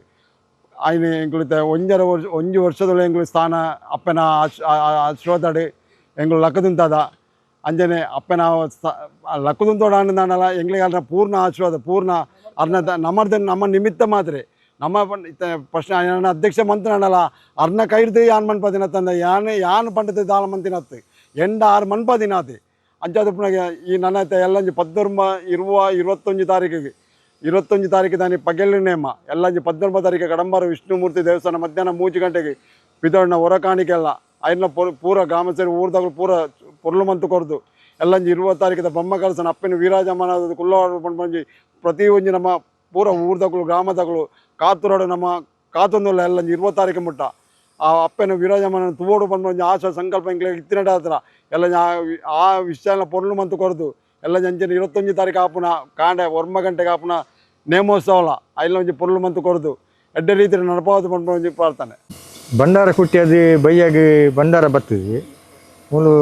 Speaker 5: ಆಯ್ನ ಎಂಗ್ಳಿತ 1 ವರ್ಷದೊಳ ಎಂಗ್ಳು ಸ್ಥಾನ ಅಪ್ಪನ ಆಶ್ರೋದಡು ಎಂಗ್ಳು ಲಕ್ಕದುಂತದ ಅಂಜನೆ ಅಪ್ಪನ ಲಕ್ಕದುಂತೋಡ ಅನ್ನಲ್ಲ ಎಂಗ್ಳಿಗೆ ಅರ್ನ ಪೂರ್ಣ ಆಶ್ರೋದ ಪೂರ್ಣ ಅರ್ನ ನಮ್ಮ ನಿಮಿತ್ತ ಮಾತ್ರ ನಮ್ಮ ಪ್ರಶ್ನೆ ಅಧ್ಯಕ್ಷ ಮಂತ್ರಿನಲ್ಲ ಅರ್ನ ಕೈಡ್ದು ಯಾನ್ ಮನ್ಪದಿನ ತಂದ ಯಾನ್ ಪಂಡದ ದಾಳ ಮಂತಿನತ್ತು 6 ಮನ್ಪದಿನಾತಿ ಅಂಚಾದ ಪುನಗೆ ಈ ನನ್ನ ಎಲ್ಲಂಜಿ 21 ತಾರೀಕಿಗೆ 21 ತಾರೀಕು ದಾನಿ ಪಗೆಲ್ ನೇಮ ಎಲ್ಲಂಜಿ 19 ತಾರೀಕು ಕಡಂಬಾರು ವಿಷ್ಣುಮೂರ್ತಿ ದೇವಸ್ಥಾನ ಮಧ್ಯಾಹ್ನ 3 ಗಂಟೆಗೆ ಪಿದಣ್ಣ ಹೊರ ಕಾಣಿಕೆಲ್ಲ ಐನ ಪೂರ ಗ್ರಾಮ ಸೇರಿ ಊರ್ದಾಗಲು ಪೂರ ಪೊರ್ಲು ಮಂತು ಕೊರ್ದು ಎಲ್ಲಂಜಿ 20 ತಾರೀಕಿದ ಬೊಮ್ಮ ಕಲ್ಸನ ಅಪ್ಪನ ವಿರಾಜಮಾನ ಕುಲ್ಲವಾಡ ಬಂದು ಪ್ರತಿ ಒಂಜಿ ನಮ್ಮ ಪೂರ ಊರ್ದಾಗಲು ಗ್ರಾಮದಾಗಲು ಕಾತುರೋಡು ನಮ್ಮ ಕಾತೊಂದುಲ್ಲ ಎಲ್ಲಂಜಿ 20 ತಾರೀಕು ಮುಟ್ಟ ಆ ಅಪ್ಪನ ವಿರಾಜಮಾನ ತುವೋಡು ಬಂದು ಆಶಾ ಸಂಕಲ್ಪ ಇಂಕ್ಲೆ ಇತ್ತಿನಡ ಹತ್ರ ಎಲ್ಲ ಆ ವಿಷಯ ಪೊರ್ಲು ಮಂತು ಕೊರ್ದು ಎಲ್ಲ ಅಂಚನೆ 21 ತಾರೀಕು ಆಪುನ ಕಾಂಡೆ ಒರ್ಮ ಗಂಟೆಗೆ ಆಪುನ ನೇಮೋತ್ಸವಲ ಅಲ್ಲ ಒಂಜಿ ಪೊರ್ಲು ಮಂತು ಕೊರ್ದು ಎಡ್ಡೆ ರೀತಿ ನಡಪಾವದು ಬಂದು ಒಂಜಿ ಪ್ರಾರ್ಥನೆ
Speaker 6: ಭಂಡಾರ ಕುಟ್ಟಿಯದು ಬೈಯಾಗಿ ಭಂಡಾರ ಬರ್ತದೆ ಮುಳು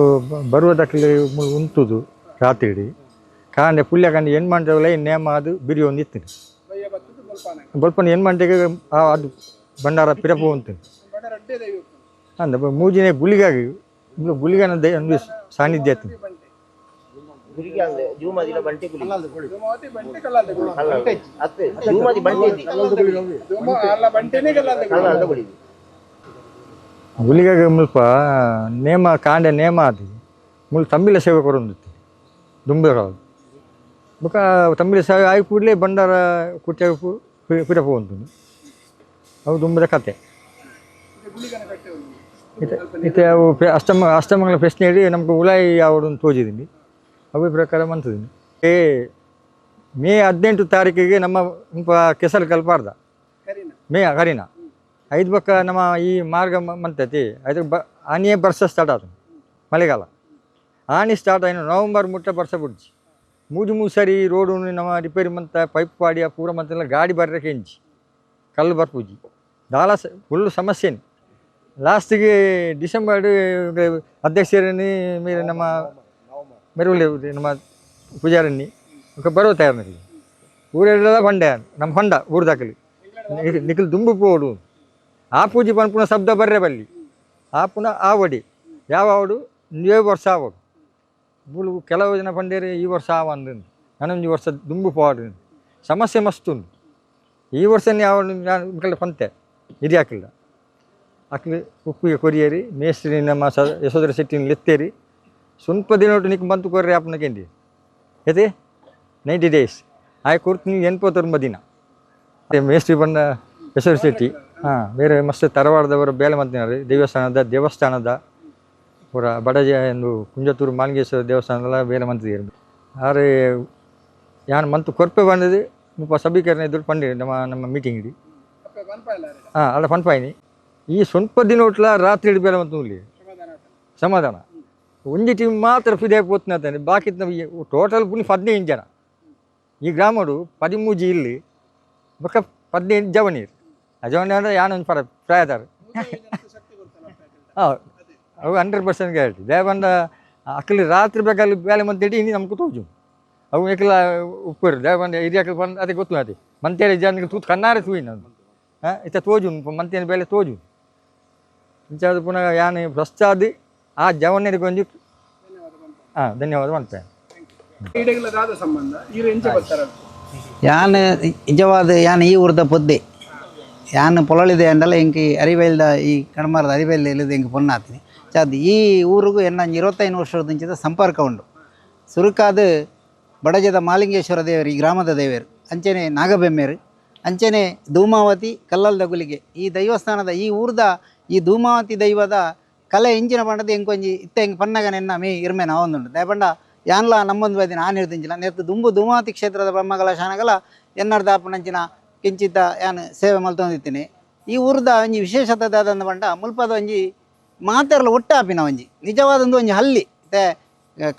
Speaker 6: ಬರುವುದಕ್ಕೆ ಮುಳು ಉಂಟುದು ರಾತ್ರಿ ಕಾಂಡೆ ಪುಲ್ಯ ಕಂಡು ಏನು ಮಾಡ್ತೇವಲ್ಲ ನೇಮ ಅದು ಬಿರಿ ಒಂದು ಇತ್ತು ಬಲ್ಪನ ಏನು ಮಾಡ್ತೇವೆ ಅದು ಭಂಡಾರ ಪಿರಪು ಉಂಟು ಅಂದ ಮೂಜಿನೇ ಗುಳಿಗಾಗಿ ಗುಳಿಗನ ಒಂದು ಸಾನ್ನಿಧ್ಯ ಆಯ್ತು ಗುಳಿಗಾಗಿ ಮುಲ್ಪ ನೇಮ ಕಾಂಡೆ ನೇಮ ಅದು ಮುಳು ತಂಬಿಲ ಸೇವೆ ಕೊರೊಂದಿತ್ತು ದುಂಬಿರೋದು ಬೊಕ ತಂಬಿಲ ಸೇವೆ ಆಗಿ ಕೂಡಲೇ ಭಂಡಾರ ಕುಟ್ಟ ಪಿರಪ ಉಂಟು ಅವು ದುಂಬದ ಕತೆ ಇತ್ತೆ ಅವು ಅಷ್ಟಮಂಗಲ ಪ್ರಶ್ನೆ ಹೇಳಿ ನಮ್ಗೆ ಉಲಾಯಿ ಯಾವುದು ತೋಜಿದ್ದೀನಿ ಅವು ಪ್ರಕಾರ ಮಂತದೀನಿ ಮೇ 18 ತಾರೀಕಿಗೆ ನಮ್ಮ ಕೆಸರು ಕಲ್ಪಾರ್ದ ಮೇ ಕರಿನ 5 ಬಕ್ಕ ನಮ್ಮ ಈ ಮಾರ್ಗ ಮಂತತಿ ಅದಕ್ಕೆ ಆನೆಯೇ ಬರ್ಸ ಸ್ಟಾರ್ಟ್ ಆಯ್ತು ಮಳೆಗಾಲ ಆನೆ ಸ್ಟಾರ್ಟ್ ಆಯ್ತು ನವಂಬರ್ ಮುಟ್ಟ ಬರ್ಸ ಬಿಡ್ಜಿ ಮೂಜು ಸರಿ ರೋಡು ನಮ್ಮ ರಿಪೇರಿ ಮಂತ ಪೈಪ್ ಪಾಡಿ ಆ ಪೂರ ಮಂತೆಲ್ಲ ಗಾಡಿ ಬರ್ರಕ್ಕೆ ಎಂಜಿ ಕಲ್ಲು ಬರ್ಪೂಜಿ ದಾಳ ಫುಲ್ ಸಮಸ್ಯೆನೇ ಲಾಸ್ಟಿಗೆ ಡಿಸೆಂಬರ್ ಅಧ್ಯಕ್ಷರನ್ನೇ ಮೇಲೆ ನಮ್ಮ ಮೆರುಳಿ ನಮ್ಮ ಪೂಜಾರನ್ನಿ ಬರೋ ತಯಾರನಲ್ಲಿ ಊರೆಲ್ಲ ಬಂಡೆ ನಮ್ಮ ಹೊಂಡ ಊರ್ದಾಕಲಿ ನಿಖಿಲ್ ದುಂಬು ಪೋಡು ಆ ಪೂಜೆ ಪುನಃ ಶಬ್ದ ಬರ್ರೆ ಬಲ್ಲಿ ಆ ಪುನಃ ಆ ಒಡಿ ಯಾವ ಅವಡು ನೀವೇ ವರ್ಷ ಆವಡು ಬುಳು ಕೆಲವು ಜನ ಬಂಡೇರಿ ಈ ವರ್ಷ ಆವಂದು ನಾನೊಂದು ವರ್ಷ ದುಂಬು ಪೋಡು ಸಮಸ್ಯೆ ಮಸ್ತುಂಡು ಈ ವರ್ಷನೇ ಯಾವ ನಾನು ಪಂತೆ ಹಿರಿಯಾಕಿಲ್ಲ ಅಕ್ಲಿ ಉಪ್ಪಿಗೆ ಕೊರಿಯರಿ ಮೇಸ್ತ್ರಿ ನಮ್ಮ ಯಶೋಧರ ಶೆಟ್ಟಿನ ಲೆತ್ತೇರಿ ಸ್ವಲ್ಪ ದಿನ ಒಟ್ಟು ನಿಕ್ಕೆ ಬಂತು ಕೊರ್ರಿ ಆಪನಕೇಂದಿ ಏತೆ 90 days ಆಯ್ ಕೊಡ್ತೀನಿ 89 ದಿನ ಮೇಸ್ತ್ರಿ ಬಂದ ಯಶೋಧರ ಶೆಟ್ಟಿ ಹಾಂ ಬೇರೆ ಮಸ್ತ್ ತರವಾಡದವರು ಬೇಲೆ ಮಂತಿನಾರು ದೇವಸ್ಥಾನದ ಅವರ ಬಡಜ ಎಂದು ಕುಂಜತ್ತೂರು ಮಾಲಿಂಗೇಶ್ವರ ದೇವಸ್ಥಾನದಲ್ಲ ಬೇಲೆ ಮಂತಿದ್ರು ಆರೆ ಯಾನ್ ಮಂತು ಕೊರ್ಪೆ ಬಂದದ್ದು ಮುಪ್ಪ ಸಭೀಕರಣ ಇದ್ರು ಪಂಡಿ ನಮ್ಮ ಮೀಟಿಂಗ್ ಇಡಿ ಹಾಂ ಅಲ್ಲ ಪನ್ಪಾಯಿನಿ ಈ ಸ್ವಲ್ಪ ದಿನ ಒಟ್ಲ ರಾತ್ರಿ ಹಿಡಿ ಬೇಲೆ ಮಂತು ಸಮಾಧಾನ ಒಂಜಿ ಟೀಮ್ ಮಾತ್ರ ಫಿದೆ ಪೋತ್ನ ಅಂತಾನೆ ಬಾಕಿ ಟೋಟಲ್ ಪುನಿ 15 ಜನ ಈ ಗ್ರಾಮಡು 13 ಇಲ್ಲಿ ಬೊಕ್ಕ 15 ಜವನೀರು ಆ ಜವನಿ ಅಂದರೆ ಯಾನೊಂದು ಪ್ರಾಯದಾರ ಹಾಂ ಅವು 100% ಗ್ಯಾರಂಟಿ ದೇವಂಡ ಅಕ್ಕಲಿ ರಾತ್ರಿ ಬೇಕಾಗಿ ಬೇಲೆ ಮಂತೇಳಿ ಇನ್ನು ನಮ್ಗೆ ತೋಜು ಅವು ಏಕಲ್ಲ ಉಪ್ಪರು ದೇವಂಡ ಹಿರಿಯಕ್ಕೆ ಬಂದು ಅದಕ್ಕೆ ಗೊತ್ತು ಅದೇ ಮಂತೇಳಿ ಜನಕ್ಕೆ ತೂತು ಕಣ್ಣಾರೆ ತೂಯಿ ನಾನು ಹಾಂ ಇತ್ತ ತೋಜು ಮಂತೇನ ಬೇಲೆ ತೋಜು ಇಂಚಾದ ಪುನಃ ಯಾನು ಭ್ರಷ್ಟಾದಿ ಆ ಜವನಿಗೆ ಒಂದು ಹಾಂ ಧನ್ಯವಾದ ಮಾಡ್ತೇನೆ
Speaker 7: ಯಾನ್ ನಿಜವಾದ ಯಾನ್ ಈ ಊರದ ಪೊದ್ದೆ ಯಾನ್ ಪೊಲಳಿದೆ ಅಂಡಲ್ಲ ಇಂಕಿ ಅರಿಬೈಲ್ದ ಈ ಕಣ್ಮಾರದ ಅರಿಬೈಲ್ ಇಲ್ಲದೆ ಇಂಕ ಪೊನ್ನಾತೀನಿ ಚಾದ್ ಈ ಊರಿಗೂ ಎನ್ನ 25 ವರ್ಷದ ಸಂಪರ್ಕ ಉಂಡು ಸುರುಕಾದ ಬಡಜದ ಮಾಲಿಂಗೇಶ್ವರ ದೇವರು ಈ ಗ್ರಾಮದ ದೇವರು ಅಂಚನೆ ನಾಗಬೆಮ್ಮೇರು ಅಂಚನೆ ಧೂಮಾವತಿ ಕಲ್ಲಲ್ದ ಗುಲಿಗೆ ಈ ದೈವಸ್ಥಾನದ ಈ ಊರ್ದ ಈ ಧೂಮಾವತಿ ದೈವದ ಕಲೆ ಇಂಚಿನ ಪಂಡದ ಎಂಕೊಂಜಿ ಇತ್ತ ಹೆಂಗೆ ಪನ್ನಗ ನೆನ್ನ ಮೇ ಇರ್ಮೇನ ಅವೊಂದುಂಡು ದಯಪಂಡ ಯಾನ್ಲ ನಮ್ಮೊಂದು ಬದಿ ನಾನು ಹಿಡ್ದಿಂಚಿಲ್ಲ ನೆತ್ತು ಧೂಮಾವತಿ ಕ್ಷೇತ್ರದ ಬ್ರಹ್ಮಕಲಾ ಶಾನಗಲ ಎನ್ನರ್ದ ಪಂಚಿನ ಕಿಂಚಿತ್ತ ಯಾನು ಸೇವೆ ಮಲ್ತೊಂದಿತ್ತೀನಿ ಈ ಊರ್ದ ಒಂಜಿ ವಿಶೇಷತೆ ಆದಂದು ಪಂಡ ಮುಲ್ಪದ ಒಂಜಿ ಮಾತೆರ್ಲ ಒಟ್ಟಾಪಿನ ಒಂಜಿ ನಿಜವಾದೊಂದು ಒಂಜಿ ಹಲ್ಲಿ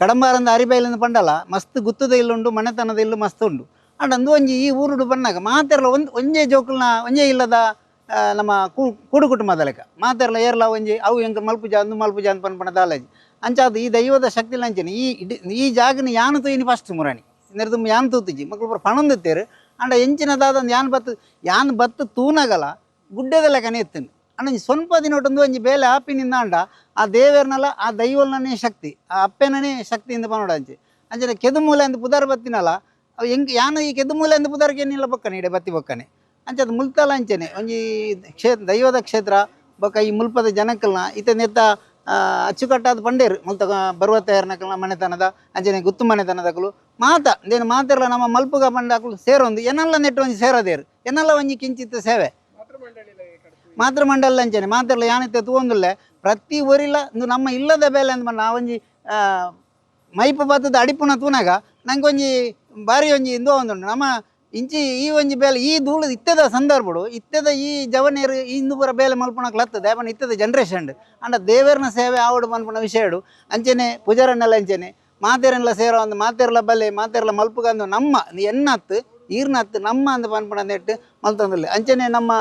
Speaker 7: ಕಡಂಬಾರಂದ ಅರಿಬೈಲಿಂದ ಪಂಡಲ್ಲ ಮಸ್ತ್ ಗುತ್ತದ ಇಲ್ಲುಂಡು ಮನೆತನದ ಇಲ್ಲು ಮಸ್ತ್ ಉಂಡು ಅಂಡ್ ಅಂದು ಒಂಜಿ ಈ ಊರುಡು ಬನ್ನಾಗ ಮಾತೆರ್ಲ ಒಂಜೇ ಜೋಕುಲ್ನ ಒಂಜೇ ಇಲ್ಲದ ನಮ್ಮ ಕೂಡು ಕುಟುಂಬದ ಲೆಕ್ಕ ಮಾತೆರ್ಲ ಏರ್ಲ ಒಂಜಿ ಅವು ಎಂಕ ಮಲ್ಪುಜ ಅಂದು ಮಲ್ಪುಜ ಅಂತ ಪನ್ಪಣ ದಾಲಾಜಿ ಅಂಚಾದ ಈ ದೈವದ ಶಕ್ತಿ ಲಂಚನೆ ಈ ಜಾಗನ ಯಾನು ತೂಯಿನಿ ಫಸ್ಟ್ ಮುರಾಣಿ ನಿರ್ದು ಯಾನ್ ತೂತಿಜಿ ಮಕ್ಕಳು ಪಣಂದಿತ್ತೇರು ಅಂಡ ಎಂಚಿನದಾದ ಯಾನ್ ಬತ್ತು ತೂನಗಲ ಗುಡ್ಡದ ಲೆಕ್ಕನೆ ಎತ್ತನು ಅಂಡ ಸ್ವಲ್ಪ ದಿನ ಒಟ್ಟೊಂದು ಒಂಜಿ ಬೇಲೆ ಆಪಿನಿಂದ ಅಂಡ ಆ ದೇವೇರ್ನಲ್ಲ ಆ ದೈವಲ್ನೇ ಶಕ್ತಿ ಆ ಅಪ್ಪೆನೇ ಶಕ್ತಿಯಿಂದ ಪನೋಡ ಅಂಚನೆ ಕೆದುಮೂಲೆ ಅಂತ ಪುದಾರ ಬತ್ತಿನಲ್ಲ ಅವು ಹೆಂಗೆ ಯಾನು ಈ ಕೆದುಮೂಲೆ ಅಂತ ಪುದಾರಕ್ಕೆ ಏನಿಲ್ಲ ಬಕ್ಕನೆ ಇಡೆ ಬತ್ತಿ ಬಕ್ಕನೆ ಅಂಚದ ಮುಲ್ತಲ ಅಂಚನೆ ಒಂಜಿ ದೈವದ ಕ್ಷೇತ್ರ ಬೊಕ್ಕ ಈ ಮುಲ್ಪದ ಜನಕ್ಕಲ್ನ ಇತ ನೆತ್ತ ಅಚ್ಚುಕಟ್ಟಾದ ಪಂಡೇರು ಮುಲ್ತ ಬರುವ ತಯಾರನಕಲ್ನ ಮನೆತನದ ಅಂಚನೆ ಗುತ್ತು ಮನೆತನದಕಲು ಮಾತೆರ್ಲ ನಮ್ಮ ಮಲ್ಪುಗ ಪಂಡಾಕಲು ಸೇರೊಂದು ಎನ್ನಲ್ಲ ನೆಟ್ಟು ಒಂಜಿ ಸೇರದೇರು ಎನ್ನಲ್ಲ ಒಂಜಿ ಕಿಂಚಿತ್ತ ಸೇವೆ ಮಾತೃ ಮಂಡಲ ಅಂಚನೆ ಮಾತ್ರಲ್ಲ ಯಾನಿತ್ತೆ ತೂಂದುಲ್ಲ ಪ್ರತಿ ಊರಿಲ್ಲ ಒಂದು ನಮ್ಮ ಇಲ್ಲದ ಬೇಲೆ ಅಂತ ನಾವೊಂಜಿ ಮೈಪ ಬತ್ತದ ಅಡಿಪುನ ತೂನಾಗ ನಂಗೆ ಒಂಜಿ ಬಾರಿ ಒಂಜಿ ಇಂದು ಒಂದುಂಡು ನಮ್ಮ ಇಂಚಿ ಈ ಒಂಜಿ ಬೇಲೆ ಈ ಧೂಳು ಇತ್ತದ ಸಂದರ್ಭಡು ಇತ್ತದ ಈ ಜವನೇರು ಈ ಇಂದು ಪೂರ ಬೇಲೆ ಮಲ್ಪುನಕ್ಕೆ ಲತ್ತದ ಯಾವನ್ ಇತ್ತದ ಜನ್ರೇಷನ್ ಅಂಡ ದೇವರನ ಸೇವೆ ಆವಡು ಮಲ್ಪುನ ವಿಷಯಡು ಅಂಚನೆ ಪೂಜಾರನ್ನೆಲ್ಲ ಅಂಚನೆ ಮಾತೇರನ್ನೆಲ್ಲ ಸೇರೋ ಒಂದು ಮಾತೇರ್ಲ ಬಲೆ ಮಾತೇರ್ಲ ಮಲ್ಪುಗಂದು ನಮ್ಮ ಎನ್ನತ್ತು ಈರ್ನತ್ತು ನಮ್ಮ ಅಂದ ಪನ್ಪುಣ ನೆಟ್ಟು ಮಲ್ತಂದಿಲ್ಲ ಅಂಚನೆ ನಮ್ಮ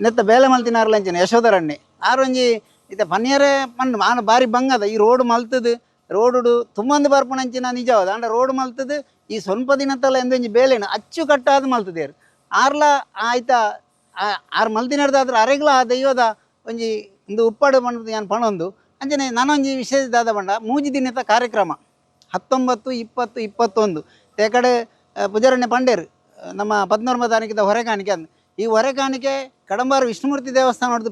Speaker 7: ನೆತ್ತ ಬೇಲೆ ಮಲ್ತಿನಾರ್ಲ ಅಂಚನೆ ಯಶೋಧರಣ್ಣೆ ಆರೊಂಜಿ ಇತ್ತ ಪನ್ನಿಯರೇ ಪಂಡು ಆನ ಬಾರಿ ಬಂಗದ ಈ ರೋಡ್ ಮಲ್ತದು ರೋಡು ತುಂಬಂದು ಬರ್ಪುಣ ಅಂಚಿನ ನಿಜವಾದ ಅಂಡ ರೋಡ್ ಮಲ್ತದು ಈ ಸ್ವಲ್ಪ ದಿನತ್ತಲ್ಲ ಎಂದೊಂಜಿ ಬೇಲೆನು ಅಚ್ಚು ಕಟ್ಟಾದ ಮಲ್ತದೇರು ಆರ್ಲ ಆಯ್ತಾ ಆರು ಮಲ್ತಿನಡ್ದಾದ್ರೆ ಅರೆಗ್ಲ ಆ ದೈವದ ಒಂಜಿ ಇಂದು ಉಪ್ಪಾಡು ಪಂಡ ನಾನು ಪಣೊಂದು ಅಂಚನೆ ನಾನೊಂಜಿ ವಿಶೇಷದಾದ ಪಂಡ ಮೂಜಿ ದಿನದ ಕಾರ್ಯಕ್ರಮ 19, 20, 21 ತೇಕಡೆ ಪೂಜಾರಣ್ಯ ಪಂಡೇರು ನಮ್ಮ 14ನೇ ತಾರೀಕಿದ ಹೊರೆಕಾಣಿಕೆ ಅಂದು ಈ ಹೊರೆಕಾಣಿಕೆ ಕಡಂಬಾರು ವಿಷ್ಣುಮೂರ್ತಿ ದೇವಸ್ಥಾನ ಹೊಡೆದು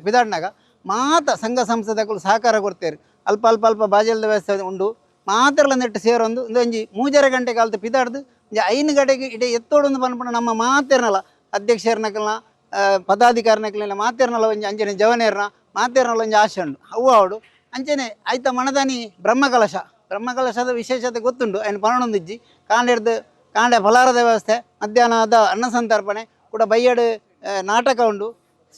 Speaker 7: ಬಿದಾಡ್ನಾಗ ಮಾತ ಸಂಘ ಸಂಸ್ಥೆಗಳು ಸಹಕಾರ ಕೊಡ್ತೇರು ಅಲ್ಪ ಅಲ್ಪ ಅಲ್ಪ ಬಾಜಲ್ದ ವ್ಯವಸ್ಥೆ ಉಂಡು ಮಾತ್ರಲ್ಲ ನೆಟ್ಟು ಸೇರೊಂದು ಒಂಜಿ 3 ಗಂಟೆ ಕಾಲത്ത് ಪಿದಾಡ್ದು ಒಂಜಿ 5 ಗಂಟೆಗೆ ಇಡೀ ಎತ್ತೋಡೊಂದು ಪನ್ಪುಣ ನಮ್ಮ ಮಾತೇರ್ನಲ್ಲ ಅಧ್ಯಕ್ಷರನಕಲ್ನ ಪದಾಧಿಕಾರಿನಕಲ್ನ ಮಾತೇರ್ನಲ್ಲ ಒಂಜಿ ಅಂಚನೆ ಜವನೇರ್ನ ಮಾತೇರ್ನಲ್ಲ ಒಂಜಿ ಆಶೆ ಉಂಡು ಅವು ಅವಡು ಅಂಚನೆ ಆಯ್ತ ಮಣದಾನಿ ಬ್ರಹ್ಮಕಲಶದ ವಿಶೇಷತೆ ಗೊತ್ತುಂಡು ఆయన ಪಣೊಂದಿಜ್ಜಿ ಕಾಂಡೆ ಫಲಾರದ ವ್ಯವಸ್ಥೆ ಮಧ್ಯಾಹ್ನದ ಅನ್ನ ಸಂತರ್ಪಣೆ ಕೂಡ ಬೈಯಡು ನಾಟಕ ಉಂಡು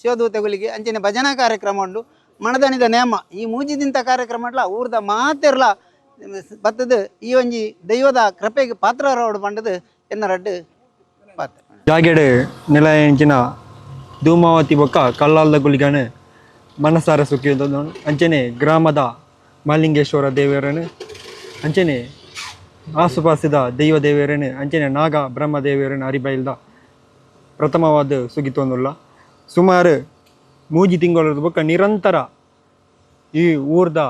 Speaker 7: ಶಿವದೂತೆಗಳಿಗೆ ಅಂಚನೆ ಭಜನಾ ಕಾರ್ಯಕ್ರಮ ಉಂಡು ಮಣದನಿದ ನೇಮ ಈ ಮೂಜಿದಿಂತ ಕಾರ್ಯಕ್ರಮ ಇಟ್ಲ ಊರ್ದ ಮಾತೆರ್ಲ ಬತ್ತದು ಈ ಒಂಜಿ ದೈವದ ಕೃಪೆಗೆ ಪಾತ್ರರವಡು ಪಂಡದು ಎನ್ನರಡ್ಡು ಪಾತ್ರ
Speaker 6: ಜಾಗೆಡ್ ನೆಲ ಎಂಚಿನ ಧೂಮಾವತಿ ಬೊಕ್ಕ ಕಲ್ಲಾಲ್ದ ಗುಳಿಗನು ಮನಸಾರ ಸುಖಿ ಅಂಚನೆ ಗ್ರಾಮದ ಮಾಲಿಂಗೇಶ್ವರ ದೇವರನು ಅಂಚನೆ ಆಸುಪಾಸಿದ ದೈವ ದೇವರನು ಅಂಚನೆ ನಾಗ ಬ್ರಹ್ಮ ದೇವರನು ಅರಿಬೈಲ್ದ ಪ್ರಥಮವಾದ ಸುಗಿತೊಂದುಲ್ಲ ಸುಮಾರು 3 ತಿಂಗಳ ಬೊಕ್ಕ ನಿರಂತರ ಈ ಊರ್ದ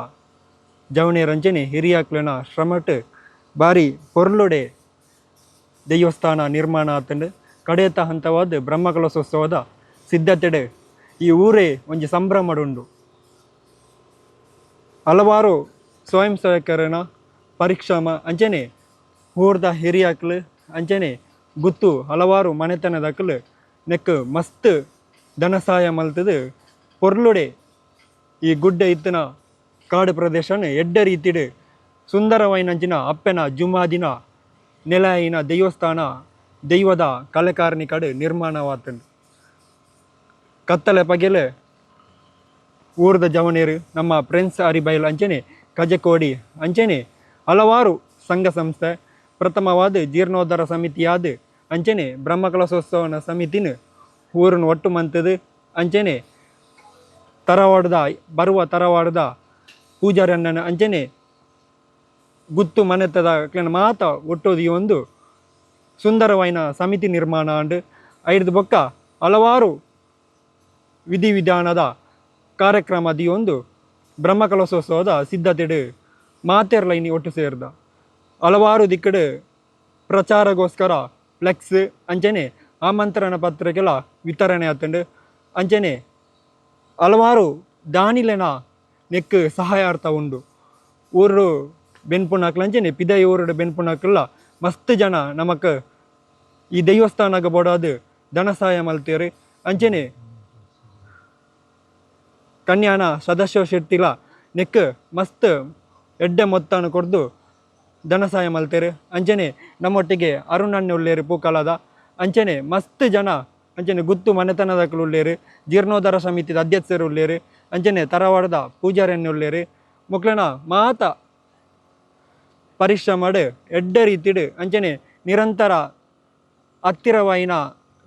Speaker 6: ಜವನೇರಂಚನೆ ಹಿರಿಯಾಕ್ಲನ ಶ್ರಮಟ್ ಬಾರಿ ಪೊರ್ಲೊಡೆ ದೇವಸ್ಥಾನ ನಿರ್ಮಾಣ ಆತಂಡು ಕಡೆಯತ ಹಂತವಾದ ಬ್ರಹ್ಮಕಲಶೋತ್ಸವದ ಸಿದ್ಧತೆಡೆ ಈ ಊರೇ ಒಂಜಿ ಸಂಭ್ರಮಡುಂಡು ಹಲವಾರು ಸ್ವಯಂ ಸೇವಕರನ ಪರಿಶ್ರಮ ಅಂಚನೆ ಊರ್ದ ಹಿರಿಯಾಕ್ಲು ಅಂಚನೆ ಗುತ್ತು ಹಲವಾರು ಮನೆತನದಕ್ಲು ನೆಕ್ ಮಸ್ತ್ ಧನಸಹಾಯ ಮಲ್ತದು ಪೊರ್ಲುಡೆ ಈ ಗುಡ್ಡ ಇತ್ತಿನ ಕಾಡು ಪ್ರದೇಶನ ಎಡ್ಡ ರೀತಿಡು ಸುಂದರವೈನಂಚಿನ ಅಪ್ಪೆನ ಜುಮಾದಿನ ನೆಲೆಯಿನ ದೇವಸ್ಥಾನ ದೈವದ ಕಲೆಕಾರ್ನಿಕಡು ನಿರ್ಮಾಣವಾತಂಡು ಕತ್ತಲೆ ಪಗೆಲೆ ಊರ್ದ ಜವನೇರು ನಮ್ಮ ಫ್ರೆಂಡ್ಸ್ ಅರಿಬೈಲ್ ಅಂಚನೆ ಕಜಕೋಡಿ ಅಂಚನೆ ಹಲವಾರು ಸಂಘ ಸಂಸ್ಥೆ ಪ್ರಥಮವಾದ ಜೀರ್ಣೋದ್ಧಾರ ಸಮಿತಿಯಾದ ಅಂಚನೆ ಬ್ರಹ್ಮಕಲಶೋತ್ಸವನ ಸಮಿತಿನ ಊರನ್ನು ಒಟ್ಟು ಮಂತದು ಅಂಚನೆ ತರವಾಡದ ಪೂಜಾರಣ್ಣನ ಅಂಚನೆ ಗುತ್ತು ಮನೆತದ ಮಾತ ಒಟ್ಟೋದು ಈ ಒಂದು ಸುಂದರವಾಯಿನ ಸಮಿತಿ ನಿರ್ಮಾಣ ಅಂಡ್ ಐದು ಬೊಕ್ಕ ಹಲವಾರು ವಿಧಿವಿಧಾನದ ಕಾರ್ಯಕ್ರಮದ ಈ ಒಂದು ಬ್ರಹ್ಮಕಲಶೋತ್ಸವದ ಸಿದ್ಧತೆಡು ಮಾತೆರ್ಲೈನಿ ಒಟ್ಟು ಸೇರಿದ ಹಲವಾರು ದಿಕ್ಕಡು ಪ್ರಚಾರಗೋಸ್ಕರ ಫ್ಲೆಕ್ಸ್ ಅಂಚನೆ ಆಮಂತ್ರಣ ಪತ್ರಿಕೆಲ ವಿತರಣೆ ಆತಂಡು ಅಂಚನೆ ಹಲವಾರು ದಾನಿಲೆನ ನೆಕ್ ಸಹಾಯಾರ್ಥ ಉಂಡು ಊರು ಬೆನ್ಪುಣಕ್ಲ ಅಂಚನೆ ಪಿದೈ ಊರುಡು ಬೆನ್ಪುಣಕ್ಲ ಮಸ್ತ್ ಜನ ನಮಕ್ ಈ ದೇವಸ್ಥಾನಗ ಬೋಡಾದು ಧನ ಸಹಾಯ ಮಲ್ತೇರು ಅಂಚನೆ ಕನ್ಯಾನ ಸದಸ್ಯ ಶೆಟ್ಟಿಲ ನೆಕ್ ಮಸ್ತ್ ಎಡ್ಡೆ ಮೊತ್ತನ ಕೊಡ್ದು ಧನ ಸಹಾಯ ಮಲ್ತೇರು ಅಂಚನೆ ನಮ್ಮೊಟ್ಟಿಗೆ ಅರುಣಣ್ಣೆ ಉಳ್ಳೇರು ಪೂಕಲದ ಅಂಚನೆ ಮಸ್ತ್ ಜನ ಅಂಚನೆ ಗುತ್ತು ಮನೆತನದಕ್ಕಲು ಉಳ್ಳೇರು ಜೀರ್ಣೋದ್ಧಾರ ಸಮಿತಿದ ಅಧ್ಯಕ್ಷರು ಉಳ್ಳೇರು ಅಂಚನೆ ತರವಾಡದ ಪೂಜಾರಣ್ಣೆ ಉಳ್ಳೇರು ಮುಕ್ಲನ ಮಾತ ಪರಿಶ್ರಮಡು ಎಡ್ಡ ರೀತಿಡು ಅಂಚನೆ ನಿರಂತರ ಹತ್ತಿರವಾಯಿನ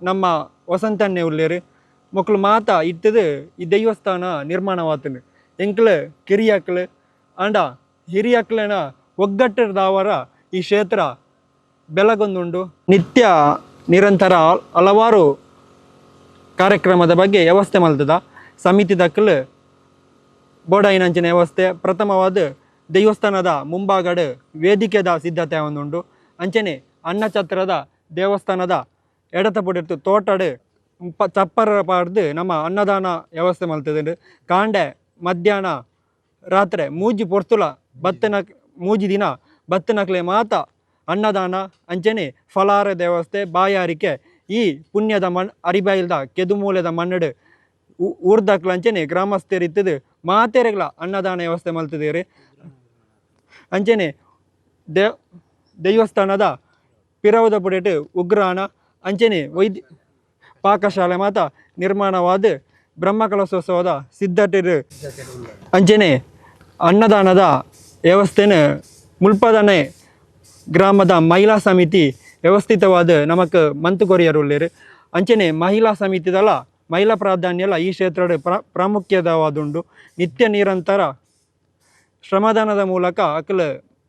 Speaker 6: ನಮ್ಮ ವಸಂತಣ್ಣೆ ಉಳ್ಳೇರು ಮಕ್ಕಳು ಮಾತ ಇಟ್ಟದು ಈ ದೇವಸ್ಥಾನ ನಿರ್ಮಾಣವಾತನು ಎಂಕ್ಲು ಕಿರಿಯಾಕ್ಲು ಅಂಡ ಹಿರಿಯಾಕ್ಲನ ಒಗ್ಗಟ್ಟದಾವರ ಈ ಕ್ಷೇತ್ರ ಬೆಳಗೊಂದುಂಡು ನಿತ್ಯ ನಿರಂತರ ಹಲವಾರು ಕಾರ್ಯಕ್ರಮದ ಬಗ್ಗೆ ವ್ಯವಸ್ಥೆ ಮಲ್ತದ ಸಮಿತಿ ದಕ್ಕಲು ಬೋಡಾಯಿನಂಚಿನ ವ್ಯವಸ್ಥೆ ಪ್ರಥಮವಾದ ದೇವಸ್ಥಾನದ ಮುಂಭಾಗಡು ವೇದಿಕೆದ ಸಿದ್ಧತೆ ಒಂದುಂಡು ಅಂಚನೆ ಅನ್ನಛತ್ರದ ದೇವಸ್ಥಾನದ ಎಡತ ಪುಡಿರ್ತು ತೋಟಡು ಚಪ್ಪರ ಪಾಡ್ದು ನಮ್ಮ ಅನ್ನದಾನ ವ್ಯವಸ್ಥೆ ಮಲ್ತದೆ ಕಾಂಡೆ ಮಧ್ಯಾಹ್ನ ರಾತ್ರಿ ಮೂಜಿ ಪೊರ್ತುಲ ಮೂಜಿ ದಿನ ಬತ್ತನಕ್ಲೆ ಮಾತ ಅನ್ನದಾನ ಅಂಚನೆ ಫಲಾರ ವ್ಯವಸ್ಥೆ ಬಾಯಾರಿಕೆ ಈ ಪುಣ್ಯದ ಅರಿಬಾಯಿಲ್ದ ಕೆದುಮೂಲೆದ ಮಣ್ಣಡು ಊರ್ದಾಕ್ಲ ಅಂಚೆನೆ ಗ್ರಾಮಸ್ಥರಿತ್ತದು ಮಾತೆರೆಗಳ ಅನ್ನದಾನ ವ್ಯವಸ್ಥೆ ಮಲ್ತಿದ್ದೇವೆ. ಅಂಚೆನೆ ದೇವಸ್ಥಾನದ ಪಿರವದ ಪುಡೆಟ್ ಉಗ್ರಾಣ ಅಂಚೆನೆ ಪಾಕಶಾಲೆ ಮಾತ ನಿರ್ಮಾಣವಾದ ಬ್ರಹ್ಮಕಲಶೋತ್ಸವದ ಸಿದ್ಧತೆ ಅಂಚೆನೆ ಅನ್ನದಾನದ ವ್ಯವಸ್ಥೆನ ಮುಲ್ಪದನೆ ಗ್ರಾಮದ ಮಹಿಳಾ ಸಮಿತಿ ವ್ಯವಸ್ಥಿತವಾದ ನಮಕ್ ಮಂತು ಕೊರಿಯರುಳ್ಳೇರು. ಅಂಚೆನೆ ಮಹಿಳಾ ಸಮಿತಿದಲ್ಲ ಮಹಿಳಾ ಪ್ರಾಧಾನ್ಯಲ್ಲ ಈ ಕ್ಷೇತ್ರದ ಪ್ರಾಮುಖ್ಯವಾದುಂಡು. ನಿತ್ಯ ನಿರಂತರ ಶ್ರಮದಾನದ ಮೂಲಕ ಅಕಲ್